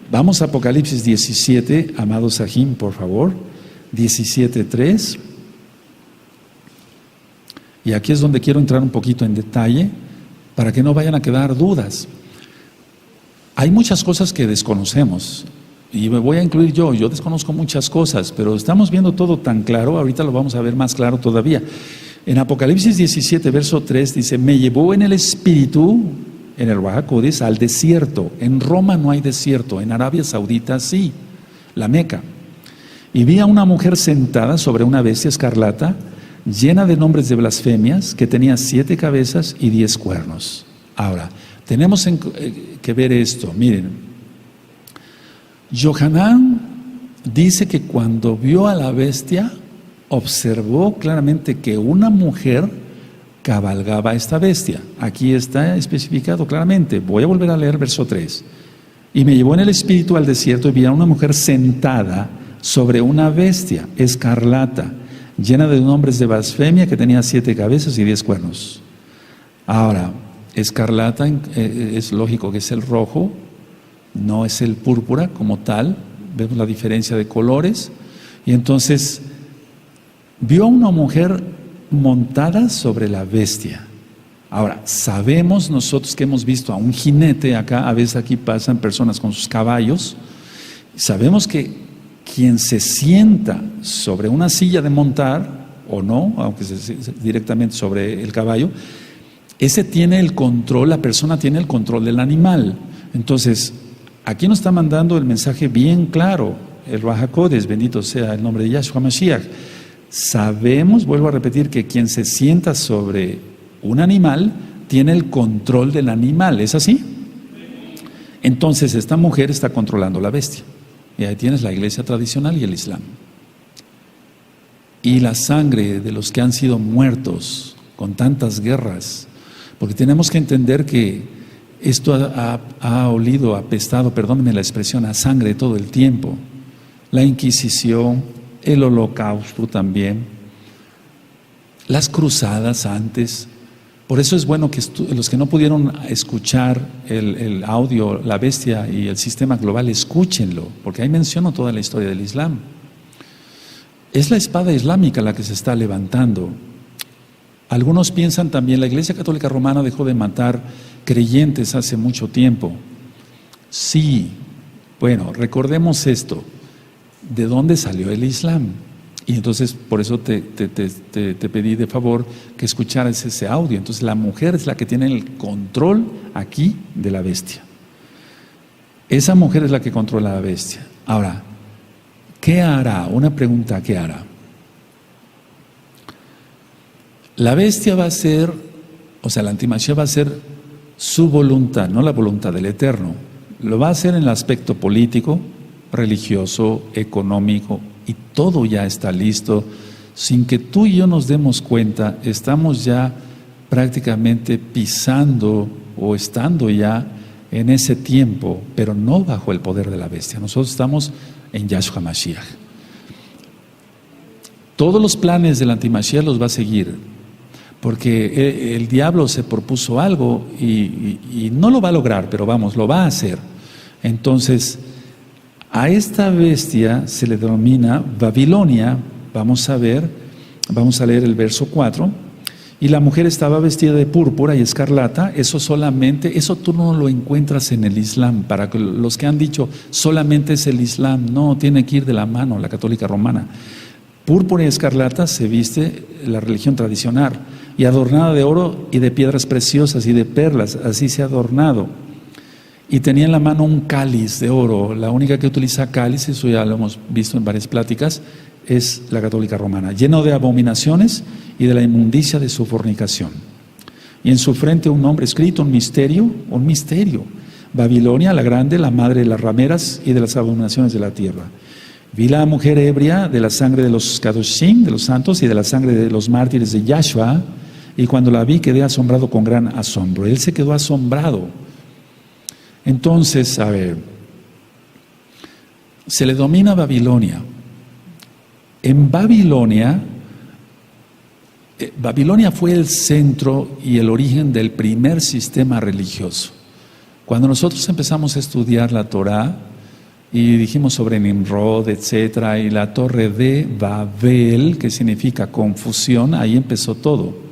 Vamos a Apocalipsis 17, amado Sahim, por favor. 17:3. Y aquí es donde quiero entrar un poquito en detalle, para que no vayan a quedar dudas. Hay muchas cosas que desconocemos. y me voy a incluir yo desconozco muchas cosas, pero estamos viendo todo tan claro, ahorita lo vamos a ver más claro todavía. En Apocalipsis 17, verso 3 dice, me llevó en el espíritu, en el Ruaj HaKodesh, al desierto. En Roma no hay desierto, en Arabia Saudita sí, la Meca. Y vi a una mujer sentada sobre una bestia escarlata, llena de nombres de blasfemias, que tenía 7 cabezas y 10 cuernos. Ahora, tenemos que ver esto, miren. Yohanan dice que cuando vio a la bestia, observó claramente que una mujer cabalgaba a esta bestia. Aquí está especificado claramente. Voy a volver a leer verso 3. Y me llevó en el espíritu al desierto y vi a una mujer sentada sobre una bestia escarlata, llena de nombres de blasfemia, que tenía 7 cabezas y 10 cuernos. Ahora, escarlata es lógico que es el rojo, no es el púrpura como tal. Vemos la diferencia de colores. Y entonces vio a una mujer montada sobre la bestia. Ahora, sabemos nosotros que hemos visto a un jinete acá, a veces aquí pasan personas con sus caballos, sabemos que quien se sienta sobre una silla de montar, o no, aunque directamente sobre el caballo, ese tiene el control, la persona tiene el control del animal. Entonces, aquí nos está mandando el mensaje bien claro, el Ruaj HaKodesh, bendito sea el nombre de Yahshua Mashiach. Sabemos, vuelvo a repetir, que quien se sienta sobre un animal tiene el control del animal, ¿es así? Entonces esta mujer está controlando la bestia. Y ahí tienes la iglesia tradicional y el Islam. Y la sangre de los que han sido muertos con tantas guerras, porque tenemos que entender que esto ha olido, apestado, perdónenme la expresión, a sangre todo el tiempo. La Inquisición, el Holocausto también, las cruzadas antes. Por eso es bueno que los que no pudieron escuchar el audio, la bestia y el sistema global, escúchenlo, porque ahí menciono toda la historia del Islam. Es la espada islámica la que se está levantando. Algunos piensan también, la Iglesia Católica Romana dejó de matar creyentes hace mucho tiempo. Sí, bueno, recordemos esto. ¿De dónde salió el Islam? Y entonces por eso te pedí de favor que escucharas ese audio. Entonces la mujer es la que tiene el control aquí de la bestia. Esa mujer es la que controla a la bestia. Ahora, ¿qué hará? Una pregunta, ¿qué hará? La bestia va a ser, o sea, la antimachía va a ser su voluntad, no la voluntad del Eterno. Lo va a hacer en el aspecto político, religioso, económico, y todo ya está listo. Sin que tú y yo nos demos cuenta, estamos ya prácticamente pisando o estando ya en ese tiempo, pero no bajo el poder de la bestia. Nosotros estamos en Yahshua Mashiach. Todos los planes del antimashiach los va a seguir, porque el diablo se propuso algo y no lo va a lograr, pero vamos, lo va a hacer. Entonces, a esta bestia se le denomina Babilonia. Vamos a leer el verso 4. Y la mujer estaba vestida de púrpura y escarlata. Eso tú no lo encuentras en el Islam. Para los que han dicho solamente es el Islam, no, tiene que ir de la mano la católica romana. Púrpura y escarlata se viste la religión tradicional, y adornada de oro y de piedras preciosas y de perlas, así se ha adornado. Y tenía en la mano un cáliz de oro. La única que utiliza cáliz, eso ya lo hemos visto en varias pláticas, es la católica romana, lleno de abominaciones y de la inmundicia de su fornicación. Y en su frente un nombre escrito, un misterio, Babilonia la grande, la madre de las rameras y de las abominaciones de la tierra. Vi la mujer ebria de la sangre de los Kadoshim, de los santos, y de la sangre de los mártires de Yahshua, y cuando la vi quedé asombrado con gran asombro. Él se quedó asombrado. Entonces, a ver, se le domina Babilonia. En Babilonia fue el centro y el origen del primer sistema religioso. Cuando nosotros empezamos a estudiar la Torá y dijimos sobre Nimrod, etcétera, y la torre de Babel, que significa confusión, ahí empezó todo.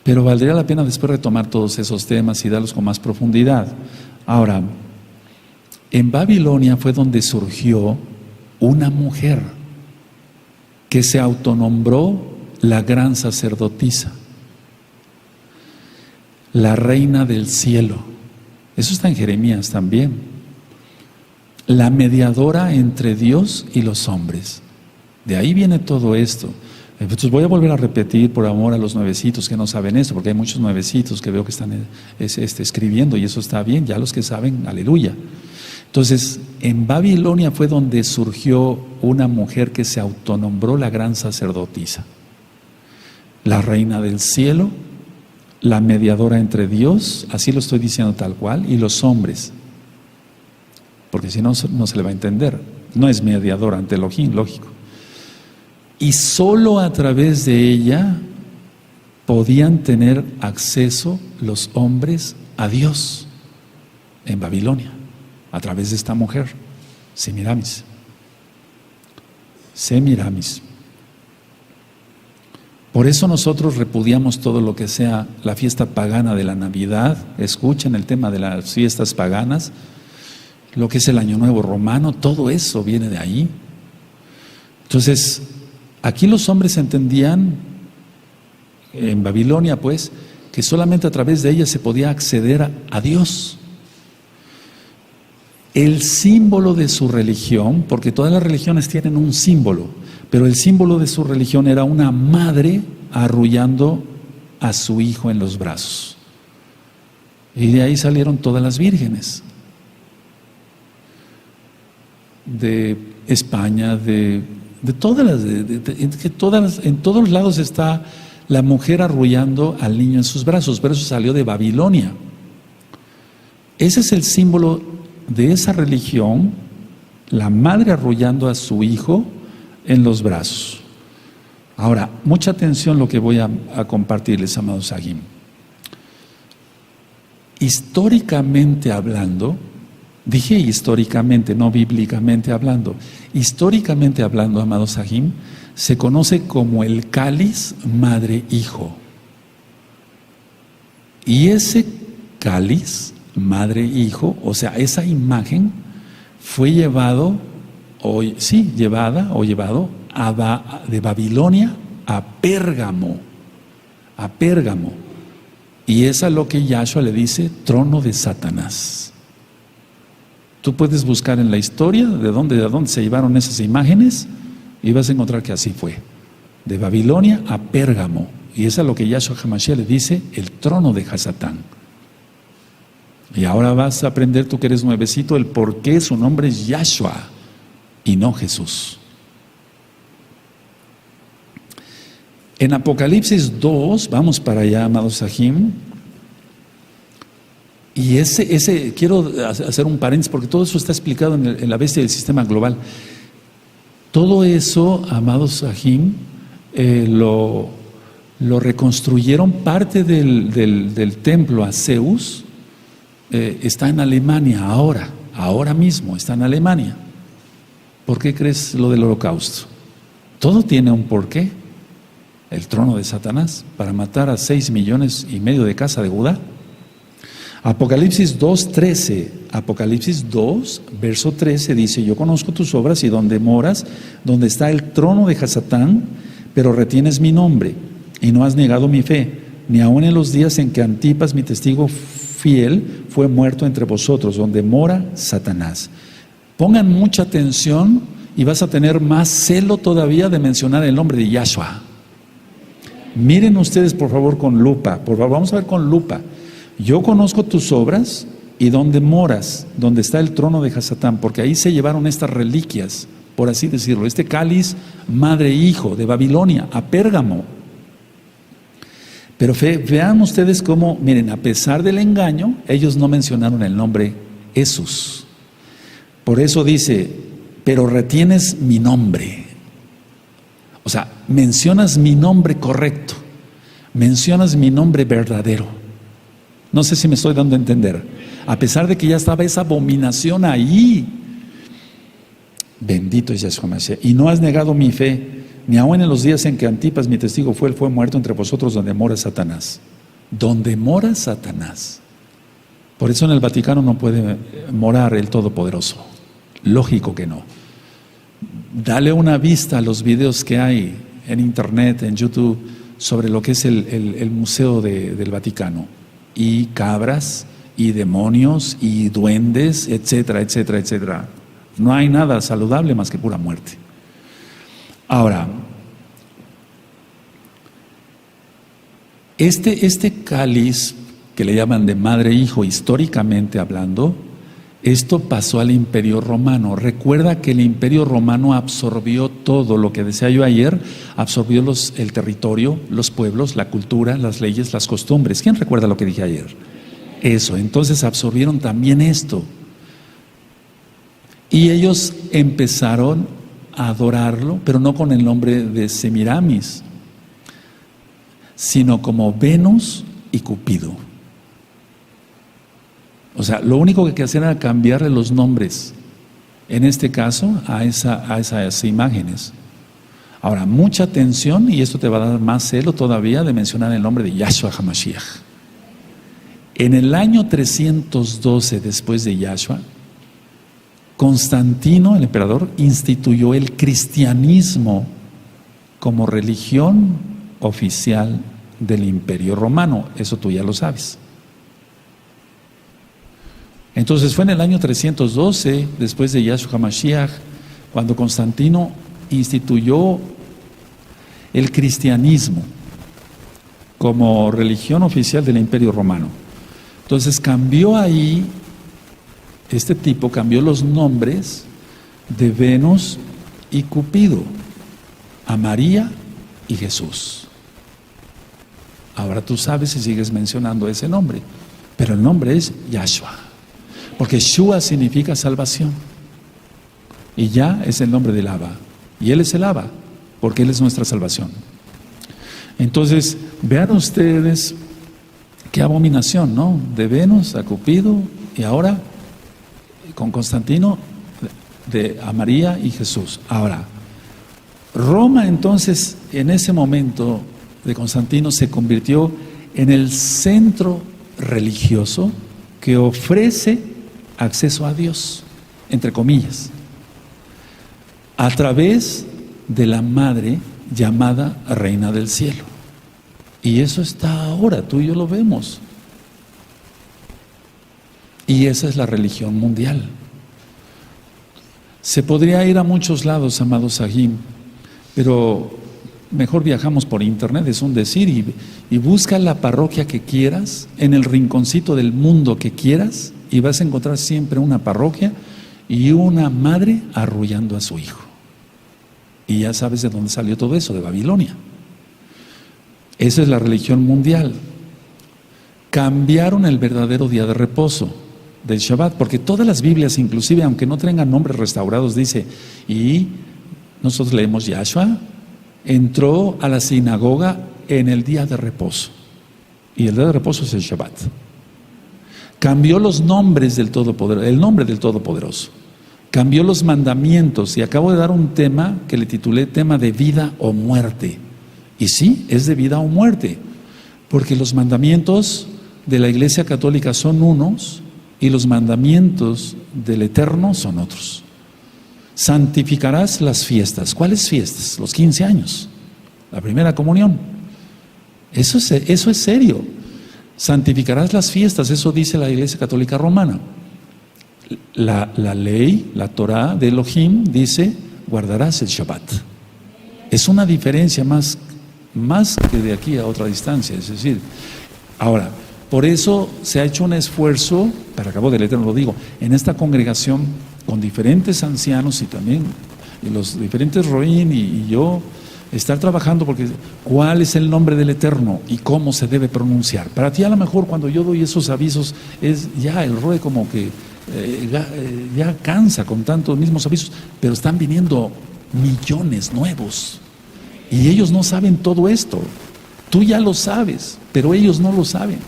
Pero valdría la pena después retomar todos esos temas y darlos con más profundidad. Ahora, En Babilonia fue donde surgió una mujer que se autonombró la gran sacerdotisa, la reina del cielo. Eso está en Jeremías también. La mediadora entre Dios y los hombres. De ahí viene todo esto. Entonces voy a volver a repetir por amor a los nuevecitos que no saben esto, porque hay muchos nuevecitos que veo que están escribiendo, y eso está bien, ya los que saben, aleluya. Entonces, en Babilonia fue donde surgió una mujer que se autonombró la gran sacerdotisa, la reina del cielo, la mediadora entre Dios, así lo estoy diciendo tal cual, y los hombres, porque si no, no se le va a entender. No es mediadora ante Elohim, lógico. Y solo a través de ella podían tener acceso los hombres a Dios en Babilonia, a través de esta mujer, Semiramis. Semiramis. Por eso nosotros repudiamos todo lo que sea la fiesta pagana de la Navidad. Escuchen el tema de las fiestas paganas, lo que es el Año Nuevo Romano, todo eso viene de ahí. Entonces, aquí los hombres entendían, en Babilonia pues, que solamente a través de ella se podía acceder a Dios. El símbolo de su religión, porque todas las religiones tienen un símbolo, pero el símbolo de su religión era una madre arrullando a su hijo en los brazos. Y de ahí salieron todas las vírgenes. De España, de todas las, en todos lados está la mujer arrullando al niño en sus brazos, pero eso salió de Babilonia. Ese es el símbolo de esa religión, la madre arrullando a su hijo en los brazos. Ahora, mucha atención lo que voy a compartirles, amados Sahim. Históricamente hablando, dije históricamente, no bíblicamente hablando. Históricamente hablando, amados Sahim, se conoce como el cáliz madre-hijo. Y ese cáliz madre-hijo, o sea, esa imagen fue llevado de Babilonia a Pérgamo. Y es a lo que Yahshua le dice trono de Satanás. Tú puedes buscar en la historia de dónde se llevaron esas imágenes y vas a encontrar que así fue. De Babilonia a Pérgamo. Y es a lo que Yahshua HaMashiach le dice el trono de Hasatán. Y ahora vas a aprender, tú que eres nuevecito, el por qué su nombre es Yahshua y no Jesús. En Apocalipsis 2, vamos para allá, amados Sahim. Y ese quiero hacer un paréntesis porque todo eso está explicado en la bestia del sistema global. Todo eso, amados Sahim, lo reconstruyeron. Parte del templo a Zeus está en Alemania ahora mismo está en Alemania. ¿Por qué crees lo del holocausto? Todo tiene un porqué. El trono de Satanás para matar a 6,5 millones de casa de Judá. Apocalipsis 2:13, Apocalipsis 2, verso 13 dice: yo conozco tus obras y donde moras, donde está el trono de Hasatán, pero retienes mi nombre y no has negado mi fe, ni aun en los días en que Antipas, mi testigo fiel, fue muerto entre vosotros, donde mora Satanás. Pongan mucha atención y vas a tener más celo todavía de mencionar el nombre de Yahshua. Miren ustedes por favor con lupa, por favor, vamos a ver con lupa. Yo conozco tus obras y donde moras, donde está el trono de Hasatán, porque ahí se llevaron estas reliquias, por así decirlo, este cáliz madre-hijo de Babilonia a Pérgamo. Pero vean ustedes cómo, miren, a pesar del engaño, ellos no mencionaron el nombre Jesús. Por eso dice, pero retienes mi nombre. O sea, mencionas mi nombre correcto, mencionas mi nombre verdadero. No sé si me estoy dando a entender. A pesar de que ya estaba esa abominación ahí. Bendito es Yahshua Mashiach. Y no has negado mi fe, ni aun en los días en que Antipas, mi testigo, fue muerto entre vosotros, donde mora Satanás. Donde mora Satanás. Por eso en el Vaticano no puede morar el Todopoderoso. Lógico que no. Dale una vista a los videos que hay en internet, en YouTube, sobre lo que es el museo del Vaticano. Y cabras, y demonios, y duendes, etcétera, etcétera, etcétera. No hay nada saludable más que pura muerte. Ahora, este cáliz que le llaman de madre e hijo, históricamente hablando, esto pasó al Imperio Romano. Recuerda que el Imperio Romano absorbió todo lo que decía yo ayer, absorbió el territorio, los pueblos, la cultura, las leyes, las costumbres. ¿Quién recuerda lo que dije ayer? Eso, entonces absorbieron también esto. Y ellos empezaron a adorarlo, pero no con el nombre de Semiramis, sino como Venus y Cupido. O sea, lo único que hacían era cambiarle los nombres, en este caso, a esas imágenes. Ahora, mucha atención, y esto te va a dar más celo todavía de mencionar el nombre de Yahshua HaMashiach. En el año 312 después de Yahshua, Constantino, el emperador, instituyó el cristianismo como religión oficial del Imperio Romano. Eso tú ya lo sabes. Entonces fue en el año 312, después de Yahshua HaMashiach, cuando Constantino instituyó el cristianismo como religión oficial del Imperio Romano. Entonces cambió ahí, este tipo cambió los nombres de Venus y Cupido a María y Jesús. Ahora tú sabes si sigues mencionando ese nombre, pero el nombre es Yahshua, porque Shua significa salvación, y Ya es el nombre del Abba, y Él es el Abba, porque Él es nuestra salvación. Entonces, vean ustedes qué abominación, ¿no? De Venus a Cupido, y ahora con Constantino a María y Jesús. Ahora, Roma entonces en ese momento de Constantino se convirtió en el centro religioso que ofrece acceso a Dios, entre comillas, a través de la madre llamada Reina del Cielo. Y eso está ahora, tú y yo lo vemos. Y esa es la religión mundial. Se podría ir a muchos lados, amados Sahim, pero mejor viajamos por internet, es un decir, y busca la parroquia que quieras, en el rinconcito del mundo que quieras, y vas a encontrar siempre una parroquia y una madre arrullando a su hijo. Y ya sabes de dónde salió todo eso, de Babilonia. Esa es la religión mundial. Cambiaron el verdadero día de reposo del Shabbat, porque todas las Biblias, inclusive aunque no tengan nombres restaurados, dice, y nosotros leemos Yahshua entró a la sinagoga en el día de reposo, y el día de reposo es el Shabbat. Cambió los nombres del Todopoderoso, el nombre del Todopoderoso, cambió los mandamientos, y acabo de dar un tema que le titulé tema de vida o muerte, y sí, es de vida o muerte, porque los mandamientos de la Iglesia Católica son unos y los mandamientos del Eterno son otros. Santificarás las fiestas. ¿Cuáles fiestas? Los 15 años, la primera comunión. Eso es serio. Santificarás las fiestas, eso dice la Iglesia Católica Romana. La ley, la Torah de Elohim dice, guardarás el Shabbat. Es una diferencia más que de aquí a otra distancia, es decir, ahora, por eso se ha hecho un esfuerzo, para cabo del Eterno lo digo, en esta congregación, con diferentes ancianos y también y los diferentes Roín y yo, estar trabajando porque cuál es el nombre del Eterno y cómo se debe pronunciar. Para ti a lo mejor cuando yo doy esos avisos, es ya el Roe como que ya cansa con tantos mismos avisos, pero están viniendo millones nuevos y ellos no saben todo esto. Tú ya lo sabes, pero ellos no lo saben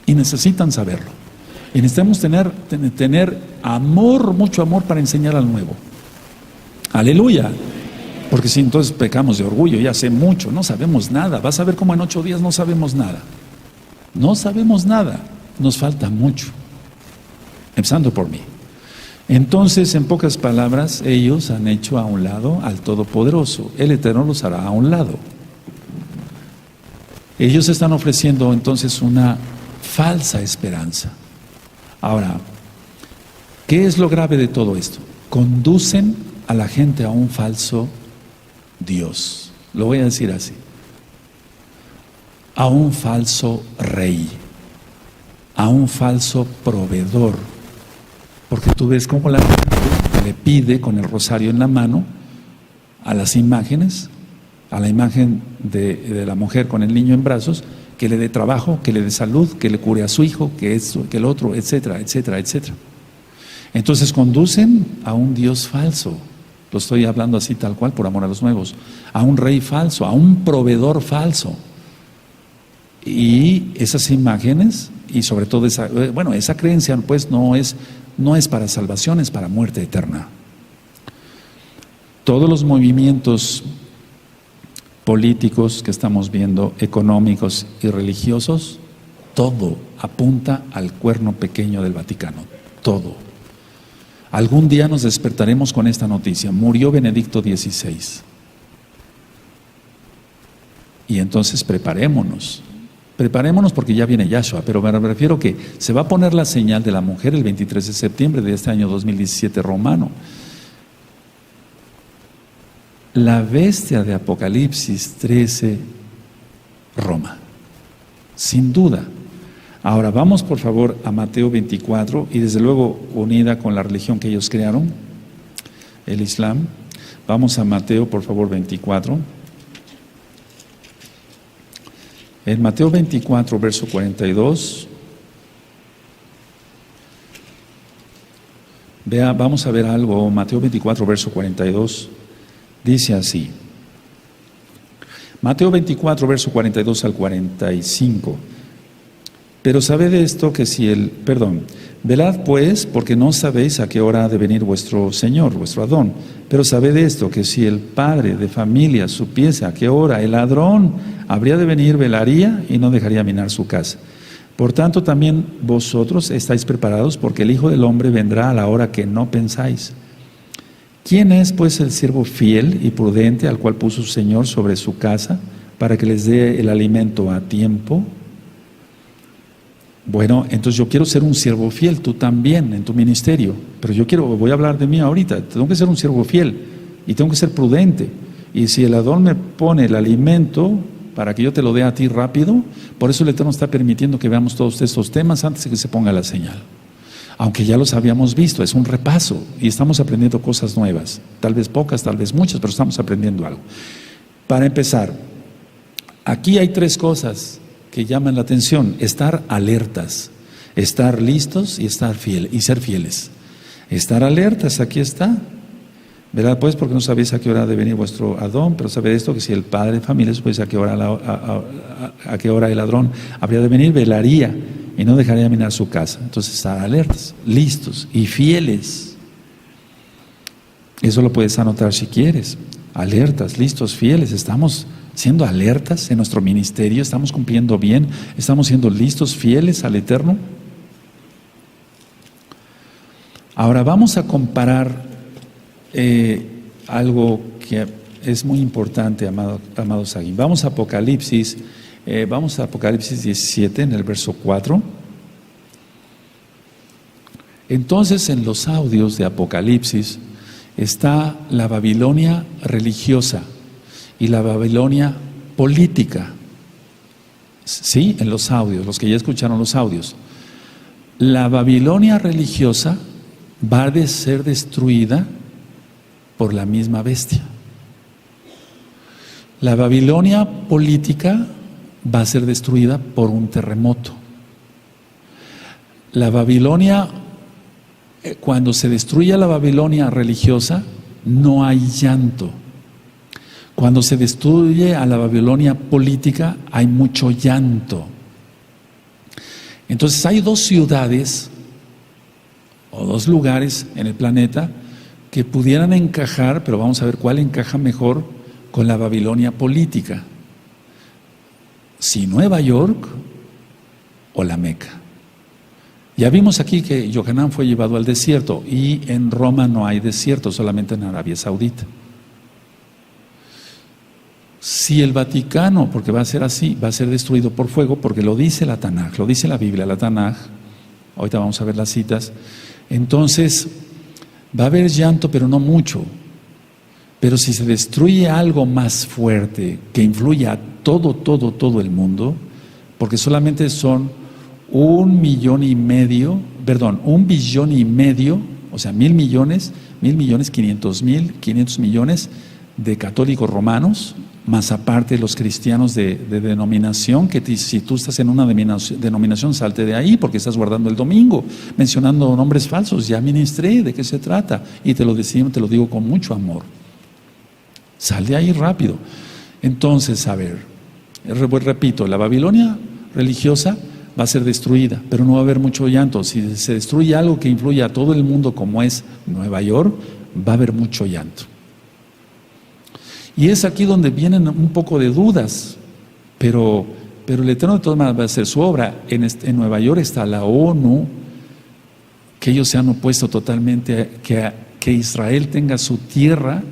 y necesitan saberlo. Y necesitamos tener amor, mucho amor para enseñar al nuevo. Aleluya. Porque si entonces pecamos de orgullo, ya sé mucho, no sabemos nada. Vas a ver cómo en 8 días no sabemos nada. No sabemos nada, nos falta mucho. empezando por mí. Entonces, en pocas palabras, ellos han hecho a un lado al Todopoderoso. El Eterno los hará a un lado. Ellos están ofreciendo entonces una falsa esperanza. Ahora, ¿qué es lo grave de todo esto? Conducen a la gente a un falso Dios. Lo voy a decir así. A un falso rey. A un falso proveedor. Porque tú ves cómo la gente le pide con el rosario en la mano a las imágenes, a la imagen de la mujer con el niño en brazos, que le dé trabajo, que le dé salud, que le cure a su hijo, que esto, que el otro, etcétera, etcétera, etcétera. Entonces conducen a un Dios falso. Lo estoy hablando así tal cual por amor a los nuevos. A un rey falso, a un proveedor falso. Y esas imágenes, y sobre todo esa creencia, pues no es para salvación, es para muerte eterna. Todos los movimientos políticos que estamos viendo, económicos y religiosos, todo apunta al cuerno pequeño del Vaticano, todo. Algún día nos despertaremos con esta noticia: murió Benedicto XVI. Y entonces preparémonos porque ya viene Yahshua, pero me refiero que se va a poner la señal de la mujer el 23 de septiembre de este año 2017 romano. La bestia de Apocalipsis 13, Roma, sin duda. Ahora vamos por favor a Mateo 24, y desde luego unida con la religión que ellos crearon, el Islam. Vamos a Mateo por favor 24. En Mateo 24, verso 42, vamos a ver algo. Mateo 24, verso 42, dice así. Mateo 24, verso 42 al 45. Pero sabed esto, que si velad pues, porque no sabéis a qué hora ha de venir vuestro Señor, vuestro Adón. Pero sabed esto, que si el padre de familia supiese a qué hora el ladrón habría de venir, velaría y no dejaría minar su casa. Por tanto, también vosotros estáis preparados, porque el Hijo del Hombre vendrá a la hora que no pensáis. ¿Quién es pues el siervo fiel y prudente al cual puso su Señor sobre su casa, para que les dé el alimento a tiempo? Bueno, entonces yo quiero ser un siervo fiel, tú también en tu ministerio, pero voy a hablar de mí ahorita. Tengo que ser un siervo fiel y tengo que ser prudente. Y si el Adón me pone el alimento para que yo te lo dé a ti rápido, por eso el Eterno está permitiendo que veamos todos estos temas antes de que se ponga la señal. Aunque ya los habíamos visto, es un repaso y estamos aprendiendo cosas nuevas, tal vez pocas, tal vez muchas, pero estamos aprendiendo algo. Para empezar, aquí hay tres cosas que llaman la atención: estar alertas, estar listos y estar fiel y ser fieles. Estar alertas, aquí está. ¿Verdad? Pues porque no sabéis a qué hora ha de venir vuestro Adón, pero sabed esto, que si el padre de familia supiese a qué hora el ladrón habría de venir, velaría y no dejaría minar su casa. Entonces estar alertas, listos y fieles. Eso lo puedes anotar si quieres. Alertas, listos, fieles. Estamos siendo alertas en nuestro ministerio, estamos cumpliendo bien, estamos siendo listos, fieles al Eterno. Ahora vamos a comparar algo que es muy importante, amados Saguín. Vamos a Apocalipsis 17 en el verso 4. Entonces, en los audios de Apocalipsis está la Babilonia religiosa y la Babilonia política. Sí, en los audios, los que ya escucharon los audios. La Babilonia religiosa va a ser destruida por la misma bestia. La Babilonia política va a ser destruida por un terremoto. La Babilonia, cuando se destruye la Babilonia religiosa, no hay llanto. Cuando se destruye a la Babilonia política, hay mucho llanto. Entonces hay dos ciudades o dos lugares en el planeta que pudieran encajar, pero vamos a ver cuál encaja mejor con la Babilonia política. Si Nueva York o la Meca. Ya vimos aquí que Yohanan fue llevado al desierto y en Roma no hay desierto, solamente en Arabia Saudita. Si el Vaticano, porque va a ser así, va a ser destruido por fuego, porque lo dice la Tanaj, lo dice la Biblia, la Tanaj, ahorita vamos a ver las citas, entonces va a haber llanto, pero no mucho. Pero si se destruye algo más fuerte que influya a todo el mundo, porque solamente son 1,5 billones, o sea, 1,000,000,000, 500 millones de católicos romanos, más aparte los cristianos de denominación, que si tú estás en una denominación, salte de ahí porque estás guardando el domingo, mencionando nombres falsos. Ya ministré, ¿de qué se trata? Y te lo digo con mucho amor. Sal de ahí rápido. Entonces, a ver, repito, la Babilonia religiosa va a ser destruida, pero no va a haber mucho llanto. Si se destruye algo que influya a todo el mundo como es Nueva York, va a haber mucho llanto. Y es aquí donde vienen un poco de dudas, pero el Eterno de todas maneras va a hacer su obra. En Nueva York está la ONU, que ellos se han opuesto totalmente a que Israel tenga su tierra.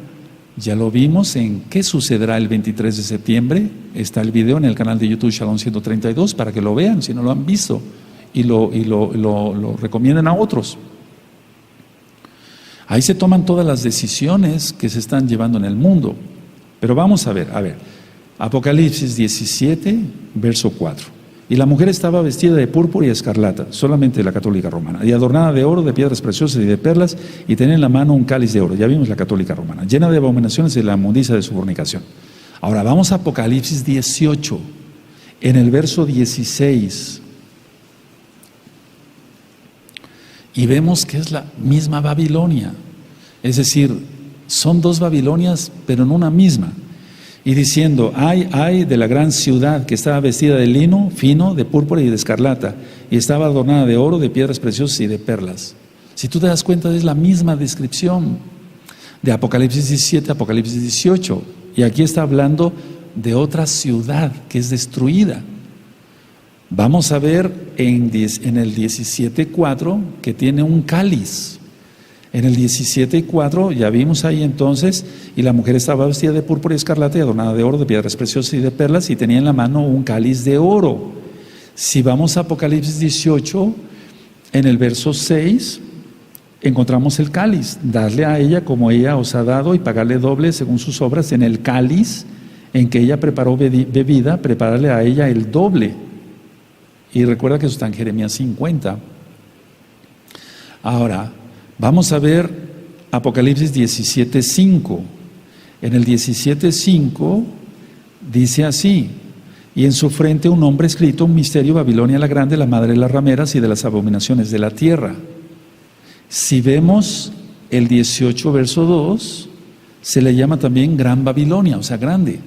Ya lo vimos en qué sucederá el 23 de septiembre. Está el video en el canal de YouTube Shalom 132 para que lo vean si no lo han visto y lo recomienden a otros. Ahí se toman todas las decisiones que se están llevando en el mundo. Pero vamos a ver, Apocalipsis 17, verso 4. Y la mujer estaba vestida de púrpura y escarlata, solamente la católica romana, y adornada de oro, de piedras preciosas y de perlas, y tenía en la mano un cáliz de oro. Ya vimos la católica romana, llena de abominaciones y de la inmundicia de su fornicación. Ahora vamos a Apocalipsis 18, en el verso 16. Y vemos que es la misma Babilonia. Es decir, son dos Babilonias, pero no una misma. Y diciendo, ay de la gran ciudad que estaba vestida de lino fino, de púrpura y de escarlata, y estaba adornada de oro, de piedras preciosas y de perlas. Si tú te das cuenta, es la misma descripción de Apocalipsis 17, Apocalipsis 18. Y aquí está hablando de otra ciudad que es destruida. Vamos a ver en el 17:4 que tiene un cáliz. En el 17:4 ya vimos ahí entonces, y la mujer estaba vestida de púrpura y escarlata y adornada de oro, de piedras preciosas y de perlas, y tenía en la mano un cáliz de oro. Si vamos a Apocalipsis 18, en el verso 6, encontramos el cáliz. Darle a ella como ella os ha dado y pagarle doble según sus obras. En el cáliz en que ella preparó bebida, prepararle a ella el doble. Y recuerda que eso está en Jeremías 50. Ahora, vamos a ver Apocalipsis 17:5. En el 17:5 dice así: y en su frente un nombre escrito, un misterio, Babilonia la grande, la madre de las rameras y de las abominaciones de la tierra. Si vemos el 18 verso 2, se le llama también Gran Babilonia, o sea, grande.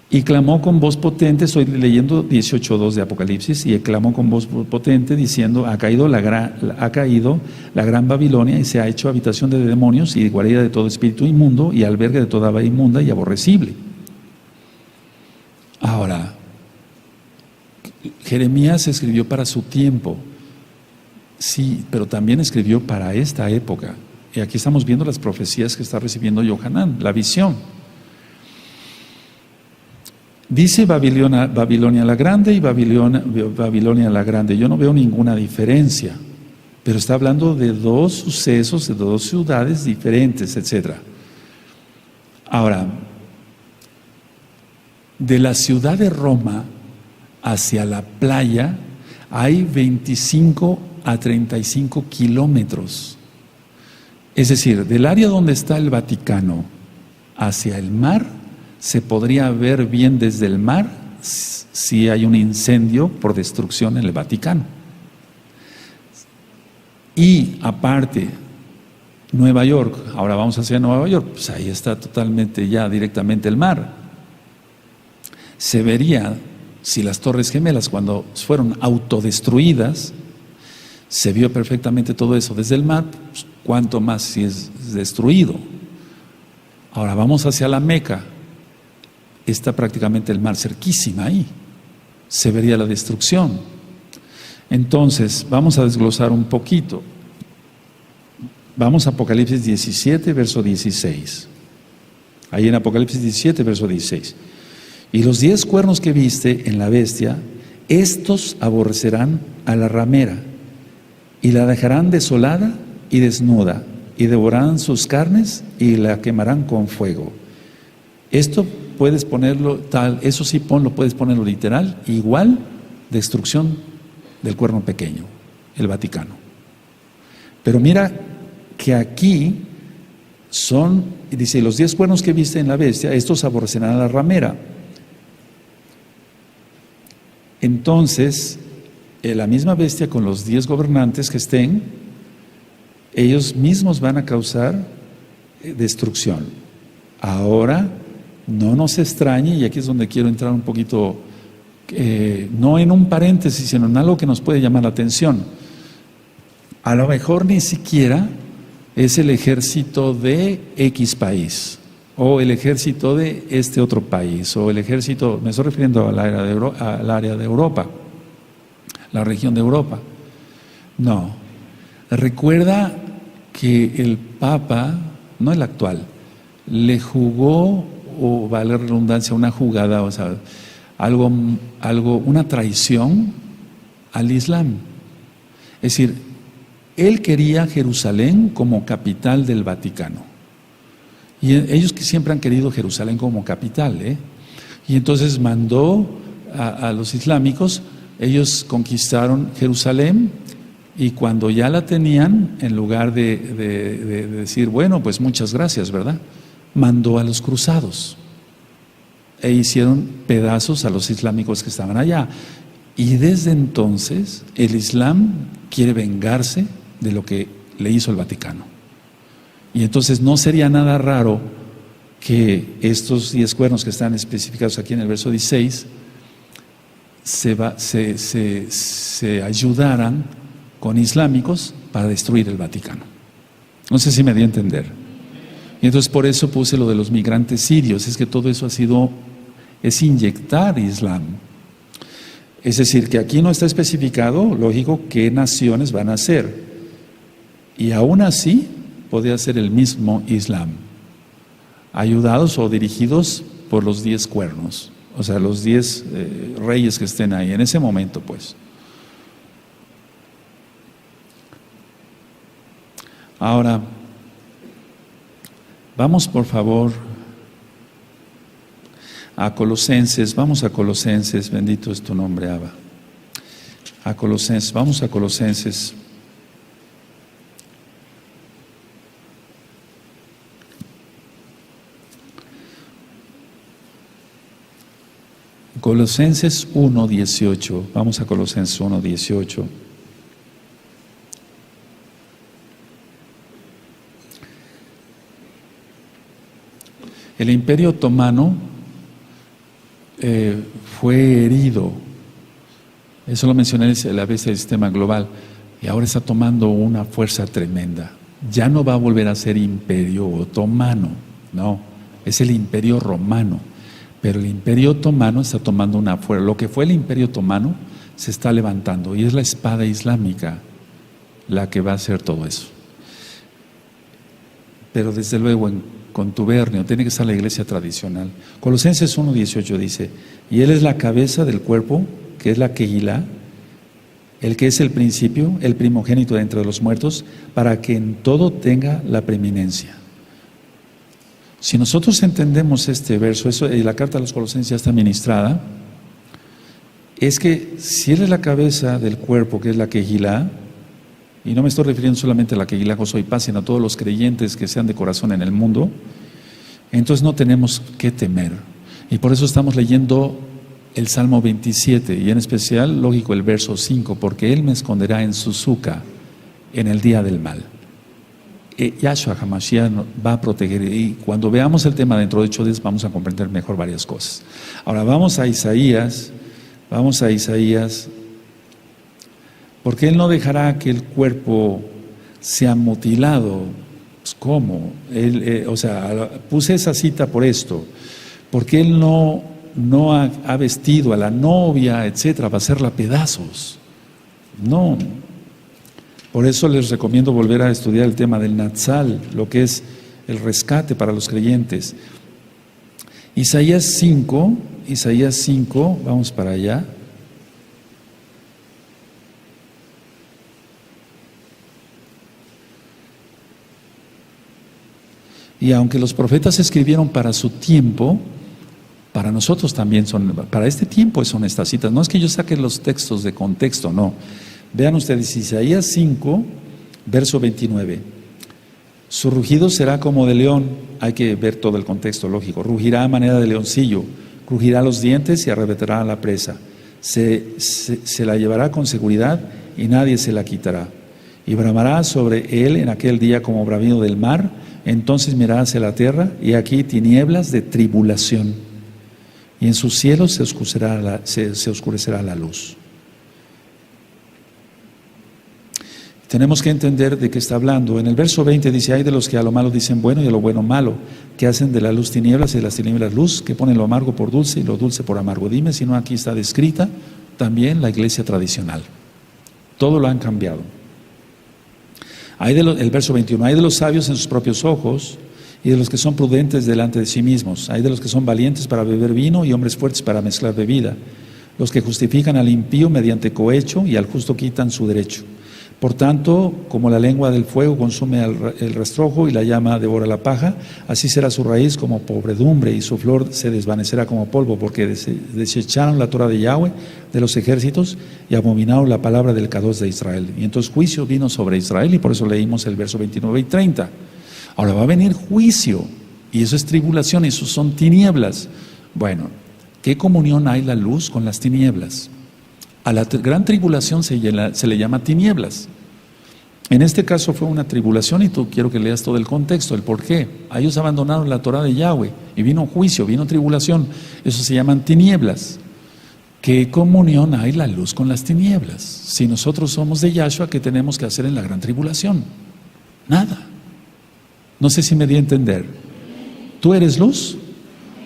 Y clamó con voz potente, estoy leyendo 18:2 de Apocalipsis, y clamó con voz potente diciendo, ha caído la gran Babilonia y se ha hecho habitación de demonios y guarida de todo espíritu inmundo y albergue de toda ave inmunda y aborrecible. Ahora, Jeremías escribió para su tiempo, sí, pero también escribió para esta época. Y aquí estamos viendo las profecías que está recibiendo Yohanan, la visión. Dice Babilonia la grande y Babilonia la grande. Yo no veo ninguna diferencia, pero está hablando de dos sucesos, de dos ciudades diferentes, etc. Ahora, de la ciudad de Roma hacia la playa hay 25 a 35 kilómetros. Es decir, del área donde está el Vaticano hacia el mar, se podría ver bien desde el mar si hay un incendio por destrucción en el Vaticano. Y aparte, Nueva York, ahora vamos hacia Nueva York, pues ahí está totalmente ya directamente el mar. Se vería, si las Torres Gemelas cuando fueron autodestruidas, se vio perfectamente todo eso desde el mar, pues, cuánto más si es destruido. Ahora vamos hacia la Meca. Está prácticamente el mar cerquísima ahí, se vería la destrucción. Entonces, vamos a desglosar un poquito. Vamos a Apocalipsis 17, verso 16. Ahí en Apocalipsis 17, verso 16. Y los 10 cuernos que viste en la bestia, estos aborrecerán a la ramera, y la dejarán desolada y desnuda, y devorarán sus carnes, y la quemarán con fuego. Esto puedes ponerlo tal, eso sí puedes ponerlo literal, igual, destrucción del cuerno pequeño, el Vaticano. Pero mira que aquí dice, los 10 cuernos que viste en la bestia, estos aborrecerán a la ramera. Entonces, la misma bestia con los 10 gobernantes que estén, ellos mismos van a causar destrucción. Ahora, no nos extrañe, y aquí es donde quiero entrar un poquito, no en un paréntesis, sino en algo que nos puede llamar la atención. A lo mejor ni siquiera es el ejército de X país, o el ejército de este otro país, o el ejército, me estoy refiriendo al área de Europa, la región de Europa. No, recuerda que el Papa, no el actual, le jugó, o vale la redundancia, una jugada, o sea, una traición al Islam. Es decir, él quería Jerusalén como capital del Vaticano. Y ellos que siempre han querido Jerusalén como capital, y entonces mandó a los islámicos, ellos conquistaron Jerusalén, y cuando ya la tenían, en lugar de decir, bueno, pues muchas gracias, ¿verdad?, mandó a los cruzados e hicieron pedazos a los islámicos que estaban allá. Y desde entonces el Islam quiere vengarse de lo que le hizo el Vaticano. Y entonces no sería nada raro que estos 10 cuernos que están especificados aquí en el verso 16 se ayudaran con islámicos para destruir el Vaticano. No sé si me di a entender. Y entonces por eso puse lo de los migrantes sirios. Es que todo eso es inyectar Islam. Es decir, que aquí no está especificado, lógico, qué naciones van a ser. Y aún así podría ser el mismo Islam, ayudados o dirigidos por los 10 cuernos, o sea, los 10 reyes que estén ahí en ese momento, pues. Ahora, vamos por favor a Colosenses, vamos a Colosenses, bendito es tu nombre, Abba. Vamos a Colosenses. Colosenses 1:18, vamos a Colosenses 1:18. El Imperio Otomano fue herido, eso lo mencioné en la vez del sistema global, y ahora está tomando una fuerza tremenda. Ya no va a volver a ser Imperio Otomano, no, es el Imperio Romano. Pero el Imperio Otomano está tomando una fuerza. Lo que fue el Imperio Otomano se está levantando, y es la espada islámica la que va a hacer todo eso. Pero desde luego en contubernio tiene que estar la iglesia tradicional. Colosenses 1:18 dice: y Él es la cabeza del cuerpo, que es la Kehilá, el que es el principio, el primogénito de entre los muertos, para que en todo tenga la preeminencia. Si nosotros entendemos este verso, eso, y la carta a los Colosenses ya está ministrada, es que si Él es la cabeza del cuerpo, que es la Kehilá, y no me estoy refiriendo solamente a la Kehilá Gozo y Paz, sino a todos los creyentes que sean de corazón en el mundo, entonces no tenemos que temer. Y por eso estamos leyendo el Salmo 27, y en especial, lógico, el verso 5, porque Él me esconderá en su suca en el día del mal. Yahshua HaMashiach va a proteger, y cuando veamos el tema dentro de 8 días vamos a comprender mejor varias cosas. Ahora vamos a Isaías, porque Él no dejará que el cuerpo sea mutilado. ¿Cómo? Puse esa cita por esto, porque Él no ha vestido a la novia, etcétera, para hacerla pedazos. No. Por eso les recomiendo volver a estudiar el tema del Natsal, lo que es el rescate para los creyentes. Isaías 5, vamos para allá. Y aunque los profetas escribieron para su tiempo, para nosotros también para este tiempo son estas citas. No es que yo saque los textos de contexto, no. Vean ustedes, Isaías 5, verso 29. Su rugido será como de león, hay que ver todo el contexto lógico. Rugirá a manera de leoncillo, crujirá los dientes y arrebatará a la presa. Se la llevará con seguridad y nadie se la quitará. Y bramará sobre él en aquel día como bramido del mar. Entonces mirará hacia la tierra y aquí tinieblas de tribulación. Y en sus cielos se oscurecerá la luz. Tenemos que entender de qué está hablando. En el verso 20 dice: hay de los que a lo malo dicen bueno y a lo bueno malo, que hacen de la luz tinieblas y de las tinieblas luz, que ponen lo amargo por dulce y lo dulce por amargo. Dime si no aquí está descrita también la iglesia tradicional. Todo lo han cambiado. El verso 21, hay de los sabios en sus propios ojos y de los que son prudentes delante de sí mismos. Hay de los que son valientes para beber vino y hombres fuertes para mezclar bebida. Los que justifican al impío mediante cohecho y al justo quitan su derecho. Por tanto, como la lengua del fuego consume el rastrojo y la llama devora la paja, así será su raíz como pobredumbre y su flor se desvanecerá como polvo, porque desecharon la Torah de Yahweh de los ejércitos y abominaron la palabra del Kadosh de Israel. Y entonces juicio vino sobre Israel, y por eso leímos el verso 29 y 30. Ahora va a venir juicio, y eso es tribulación, y eso son tinieblas. Bueno, ¿qué comunión hay la luz con las tinieblas? A la gran tribulación se le llama tinieblas. En este caso fue una tribulación, y tú quiero que leas todo el contexto, el por qué. Ellos abandonaron la Torah de Yahweh y vino juicio, vino tribulación. Eso se llaman tinieblas. ¿Qué comunión hay la luz con las tinieblas? Si nosotros somos de Yahshua, ¿qué tenemos que hacer en la gran tribulación? Nada. No sé si me di a entender. ¿Tú eres luz?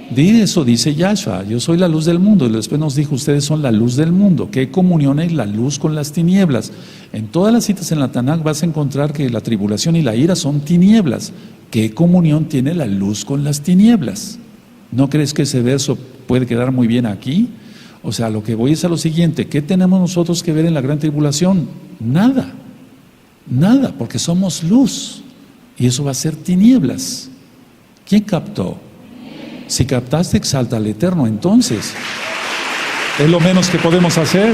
Di eso, dice Yahshua, yo soy la luz del mundo. Y después nos dijo, ustedes son la luz del mundo. ¿Qué comunión hay la luz con las tinieblas? En todas las citas en la Tanakh vas a encontrar que la tribulación y la ira son tinieblas. ¿Qué comunión tiene la luz con las tinieblas? ¿No crees que ese verso puede quedar muy bien aquí? O sea, lo que voy es a lo siguiente: ¿qué tenemos nosotros que ver en la gran tribulación? Nada, nada, porque somos luz. Y eso va a ser tinieblas. ¿Quién captó? Si captaste, exalta al Eterno. Entonces, es lo menos que podemos hacer.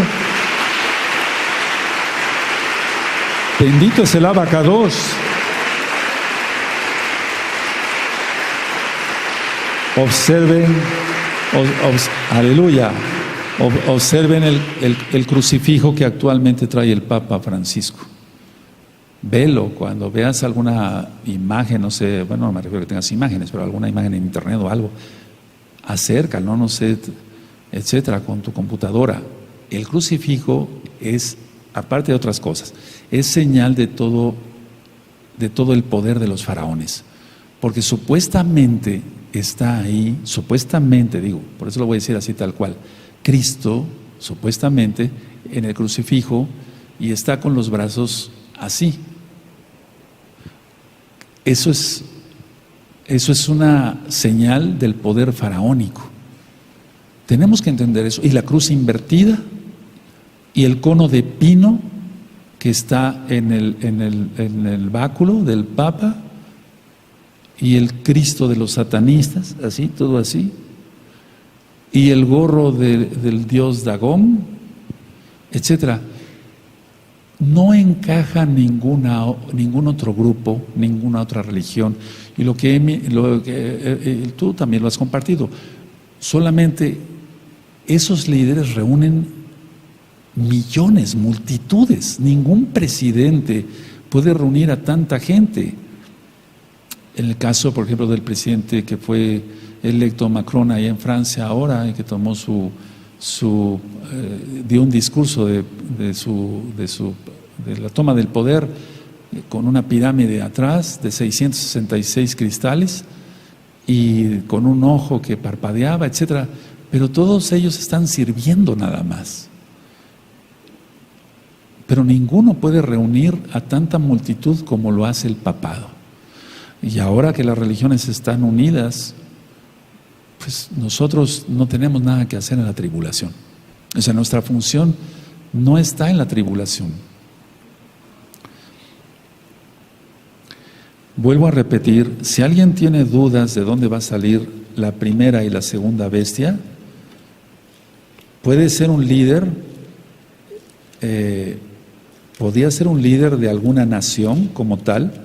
Bendito es el Abacados. Observen, aleluya, observen el crucifijo que actualmente trae el Papa Francisco. Velo, cuando veas alguna imagen, no sé, bueno, no me refiero a que tengas imágenes, pero alguna imagen en internet o algo, acércalo, no sé, etcétera, con tu computadora. El crucifijo es, aparte de otras cosas, es señal de todo el poder de los faraones, porque supuestamente está ahí, supuestamente, digo, por eso lo voy a decir así tal cual, Cristo, supuestamente, en el crucifijo, y está con los brazos así. Eso es una señal del poder faraónico. Tenemos que entender eso. Y la cruz invertida y el cono de pino que está en el báculo del Papa y el Cristo de los satanistas, así, todo así, y el gorro del dios Dagón, etcétera. No encaja ningún otro grupo, ninguna otra religión. Y lo que tú también lo has compartido. Solamente esos líderes reúnen millones, multitudes. Ningún presidente puede reunir a tanta gente. En el caso, por ejemplo, del presidente que fue electo Macron ahí en Francia ahora, y que tomó dio un discurso de la toma del poder con una pirámide atrás de 666 cristales y con un ojo que parpadeaba, etcétera. Pero todos ellos están sirviendo nada más. pero ninguno puede reunir a tanta multitud como lo hace el papado. Y ahora que las religiones están unidas, pues nosotros no tenemos nada que hacer en la tribulación. O sea, nuestra función no está en la tribulación. Vuelvo a repetir, si alguien tiene dudas de dónde va a salir la primera y la segunda bestia, puede ser un líder, podría ser un líder de alguna nación como tal,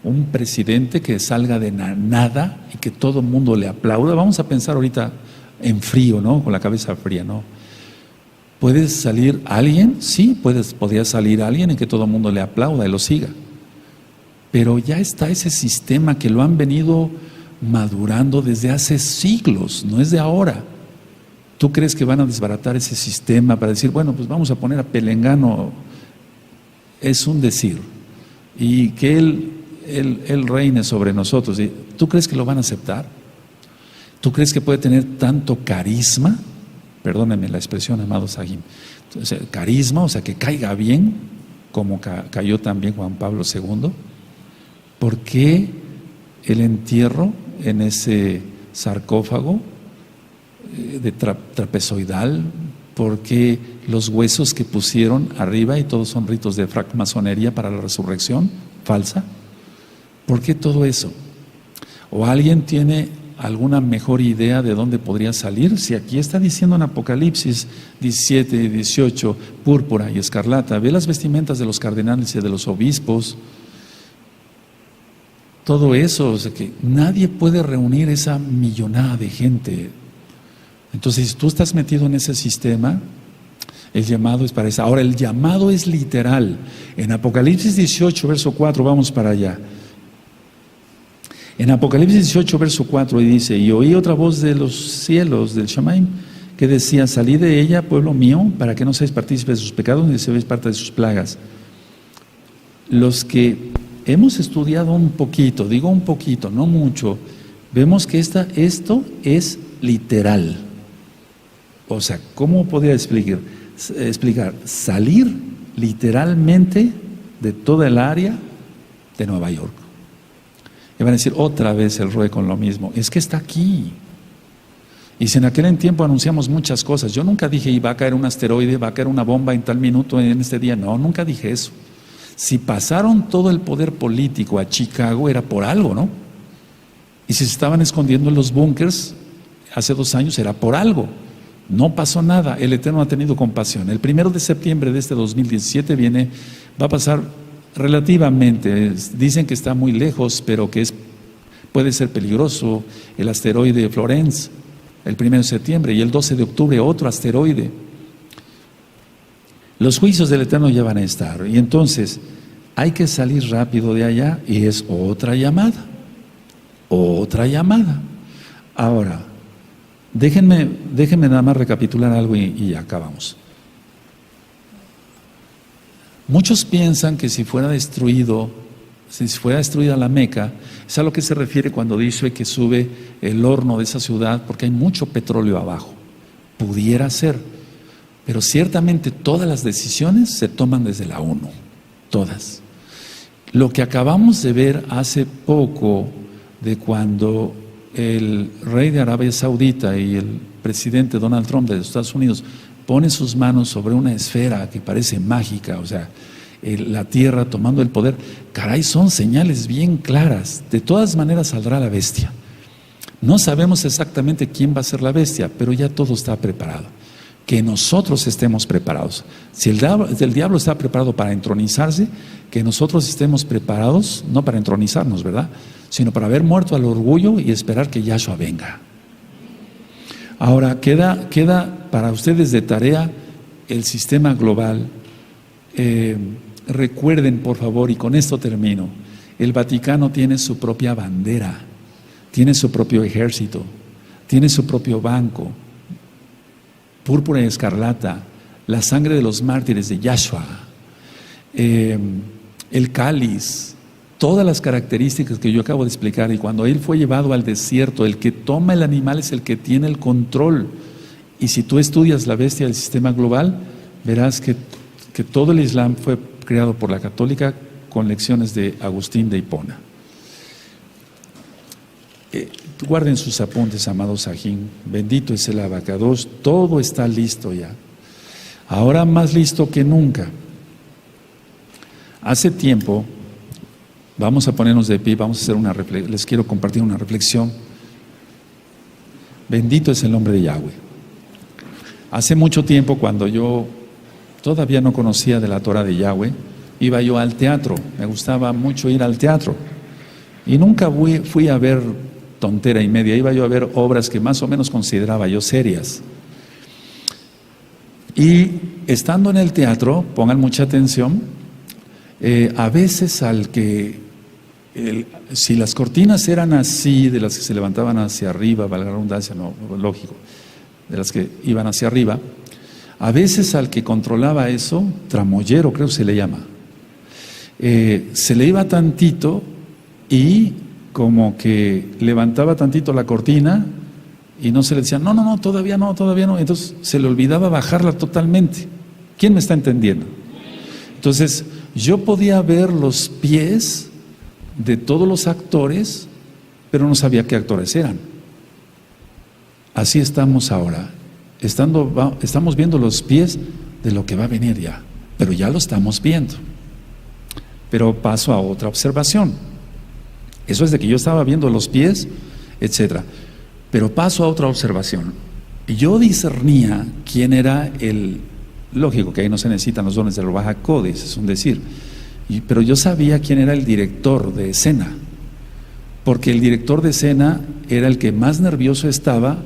un presidente que salga de nada y que todo el mundo le aplauda. Vamos a pensar ahorita en frío, ¿no? Con la cabeza fría, ¿no? ¿Puede salir alguien? Sí, podría salir alguien en que todo el mundo le aplauda y lo siga. Pero ya está ese sistema que lo han venido madurando desde hace siglos, no es de ahora. ¿Tú crees que van a desbaratar ese sistema para decir, bueno, pues vamos a poner a Pelengano? Es un decir. Y que él reine sobre nosotros. ¿Tú crees que lo van a aceptar? ¿Tú crees que puede tener tanto carisma? Perdónenme la expresión, amado Sahim. Entonces, carisma, o sea, que caiga bien, como cayó también Juan Pablo II. ¿Por qué el entierro en ese sarcófago de trapezoidal? ¿Por qué los huesos que pusieron arriba y todos son ritos de francmasonería para la resurrección falsa? ¿Por qué todo eso? ¿O alguien tiene alguna mejor idea de dónde podría salir? Si aquí está diciendo en Apocalipsis 17 y 18, púrpura y escarlata, ve las vestimentas de los cardenales y de los obispos, todo eso, o sea que nadie puede reunir esa millonada de gente. Entonces, si tú estás metido en ese sistema, el llamado es para eso. Ahora, el llamado es literal. En Apocalipsis 18, verso 4, vamos para allá. En Apocalipsis 18, verso 4, y dice, y oí otra voz de los cielos, del Shamaim, que decía, salid de ella, pueblo mío, para que no seáis partícipes de sus pecados, ni seáis parte de sus plagas. Los que hemos estudiado un poquito, digo un poquito, no mucho, vemos que esto es literal. O sea, ¿cómo podría explicar? Salir literalmente de toda el área de Nueva York. Y van a decir otra vez el ROE con lo mismo. Es que está aquí. Y si en aquel tiempo anunciamos muchas cosas, yo nunca dije, y va a caer un asteroide, va a caer una bomba en tal minuto, en este día. No, nunca dije eso. Si pasaron todo el poder político a Chicago, era por algo, ¿no? Y si se estaban escondiendo en los búnkers hace 2 años, era por algo. No pasó nada, el Eterno ha tenido compasión. El 1 de septiembre de este 2017 va a pasar relativamente, dicen que está muy lejos, pero que puede ser peligroso, el asteroide Florence, el 1 de septiembre, y el 12 de octubre otro asteroide. Los juicios del Eterno ya van a estar, y entonces hay que salir rápido de allá, y es otra llamada. Ahora, déjenme nada más recapitular algo y acabamos. Muchos piensan que si fuera destruida la Meca, es a lo que se refiere cuando dice que sube el horno de esa ciudad, porque hay mucho petróleo abajo. Pudiera ser, pero ciertamente todas las decisiones se toman desde la ONU, todas. Lo que acabamos de ver hace poco, de cuando el rey de Arabia Saudita y el presidente Donald Trump de los Estados Unidos ponen sus manos sobre una esfera que parece mágica, o sea, la tierra tomando el poder, caray, son señales bien claras. De todas maneras saldrá la bestia. No sabemos exactamente quién va a ser la bestia, pero ya todo está preparado. Que nosotros estemos preparados. Si el diablo está preparado para entronizarse, que nosotros estemos preparados, no para entronizarnos, ¿verdad?, sino para haber muerto al orgullo y esperar que Yahshua venga. Ahora, queda para ustedes de tarea el sistema global. Recuerden, por favor, y con esto termino, el Vaticano tiene su propia bandera, tiene su propio ejército, tiene su propio banco, púrpura y escarlata, la sangre de los mártires de Yahshua, el cáliz, todas las características que yo acabo de explicar. Y cuando él fue llevado al desierto, el que toma el animal es el que tiene el control. Y si tú estudias la bestia del sistema global, verás que que todo el Islam fue creado por la católica con lecciones de Agustín de Hipona. Guarden sus apuntes, amados Sajín. Bendito es el Abacados. Todo está listo ya. Ahora más listo que nunca. Hace tiempo, vamos a ponernos de pie, vamos a hacer una reflexión. Les quiero compartir una reflexión. Bendito es el nombre de Yahweh. Hace mucho tiempo, cuando yo todavía no conocía de la Torah de Yahweh, iba yo al teatro. Me gustaba mucho ir al teatro. Y nunca fui a ver tontera y media. Iba yo a ver obras que más o menos consideraba yo serias. Y estando en el teatro, pongan mucha atención, a veces si las cortinas eran así, de las que se levantaban hacia arriba, valga la redundancia, no, lógico, de las que iban hacia arriba, a veces al que controlaba eso, tramoyero creo se le llama, se le iba tantito y como que levantaba tantito la cortina y no se le decía, no, todavía no, entonces se le olvidaba bajarla totalmente. ¿Quién me está entendiendo? Entonces yo podía ver los pies de todos los actores, pero no sabía qué actores eran. Así estamos ahora, estamos viendo los pies de lo que va a venir ya, pero ya lo estamos viendo. Pero paso a otra observación. Eso es de que yo estaba viendo los pies, etcétera. Pero paso a otra observación. Yo discernía quién era lógico que ahí no se necesitan los dones del Ruach HaKodesh, es un decir. Pero yo sabía quién era el director de escena, porque el director de escena era el que más nervioso estaba,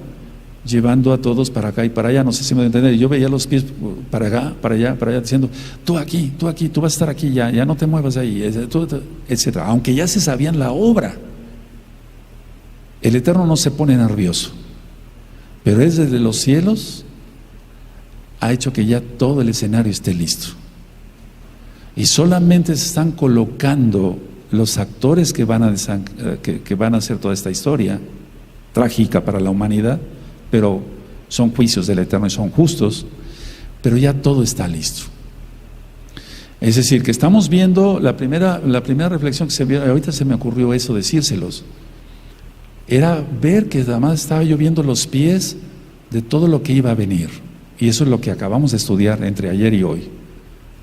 llevando a todos para acá y para allá. No sé si me entienden. Yo veía los pies para acá, para allá, diciendo, tú aquí, tú vas a estar aquí, ya no te muevas ahí, etcétera. Aunque ya se sabían la obra. El Eterno no se pone nervioso, pero es desde los cielos ha hecho que ya todo el escenario esté listo. Y solamente se están colocando los actores que van a hacer toda esta historia trágica para la humanidad, pero son juicios del Eterno y son justos, pero ya todo está listo. Es decir, que estamos viendo la primera reflexión que se vio, ahorita se me ocurrió eso, decírselos, era ver que además estaba yo viendo los pies de todo lo que iba a venir, y eso es lo que acabamos de estudiar entre ayer y hoy,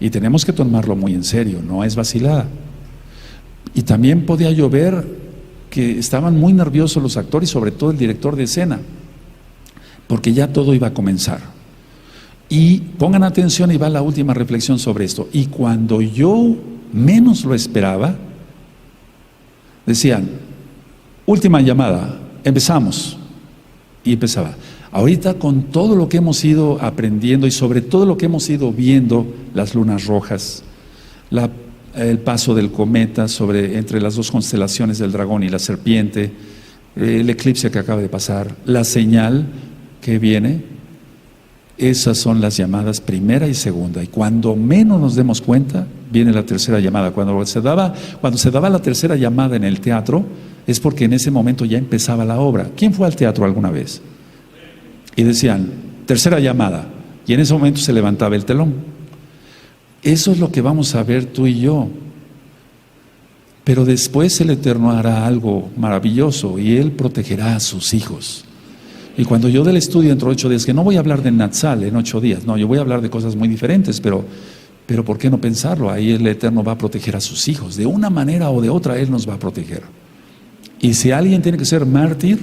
y tenemos que tomarlo muy en serio, no es vacilada. Y también podía yo ver que estaban muy nerviosos los actores, sobre todo el director de escena, porque ya todo iba a comenzar. Y pongan atención, y va la última reflexión sobre esto. Y cuando yo menos lo esperaba, decían, última llamada, empezamos. Y empezaba. Ahorita con todo lo que hemos ido aprendiendo y sobre todo lo que hemos ido viendo, las lunas rojas, el paso del cometa entre las dos constelaciones del dragón y la serpiente, el eclipse que acaba de pasar, la señal que viene, esas son las llamadas primera y segunda. Y cuando menos nos demos cuenta, viene la tercera llamada. Cuando se daba la tercera llamada en el teatro, es porque en ese momento ya empezaba la obra. ¿Quién fue al teatro alguna vez? Y decían, tercera llamada, y en ese momento se levantaba el telón. Eso es lo que vamos a ver tú y yo. Pero después el Eterno hará algo maravilloso y Él protegerá a sus hijos. Y cuando yo dé el estudio dentro de 8 días, que no voy a hablar de Natsal en 8 días, no, yo voy a hablar de cosas muy diferentes, pero ¿por qué no pensarlo? Ahí el Eterno va a proteger a sus hijos, de una manera o de otra Él nos va a proteger. Y si alguien tiene que ser mártir,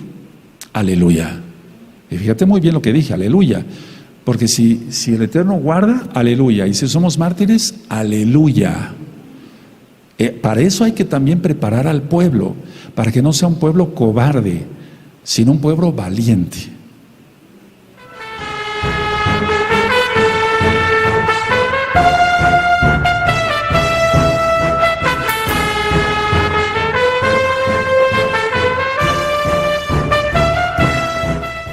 aleluya. Y fíjate muy bien lo que dije, aleluya. Porque si el Eterno guarda, aleluya. Y si somos mártires, aleluya. Para eso hay que también preparar al pueblo, para que no sea un pueblo cobarde, sino un pueblo valiente.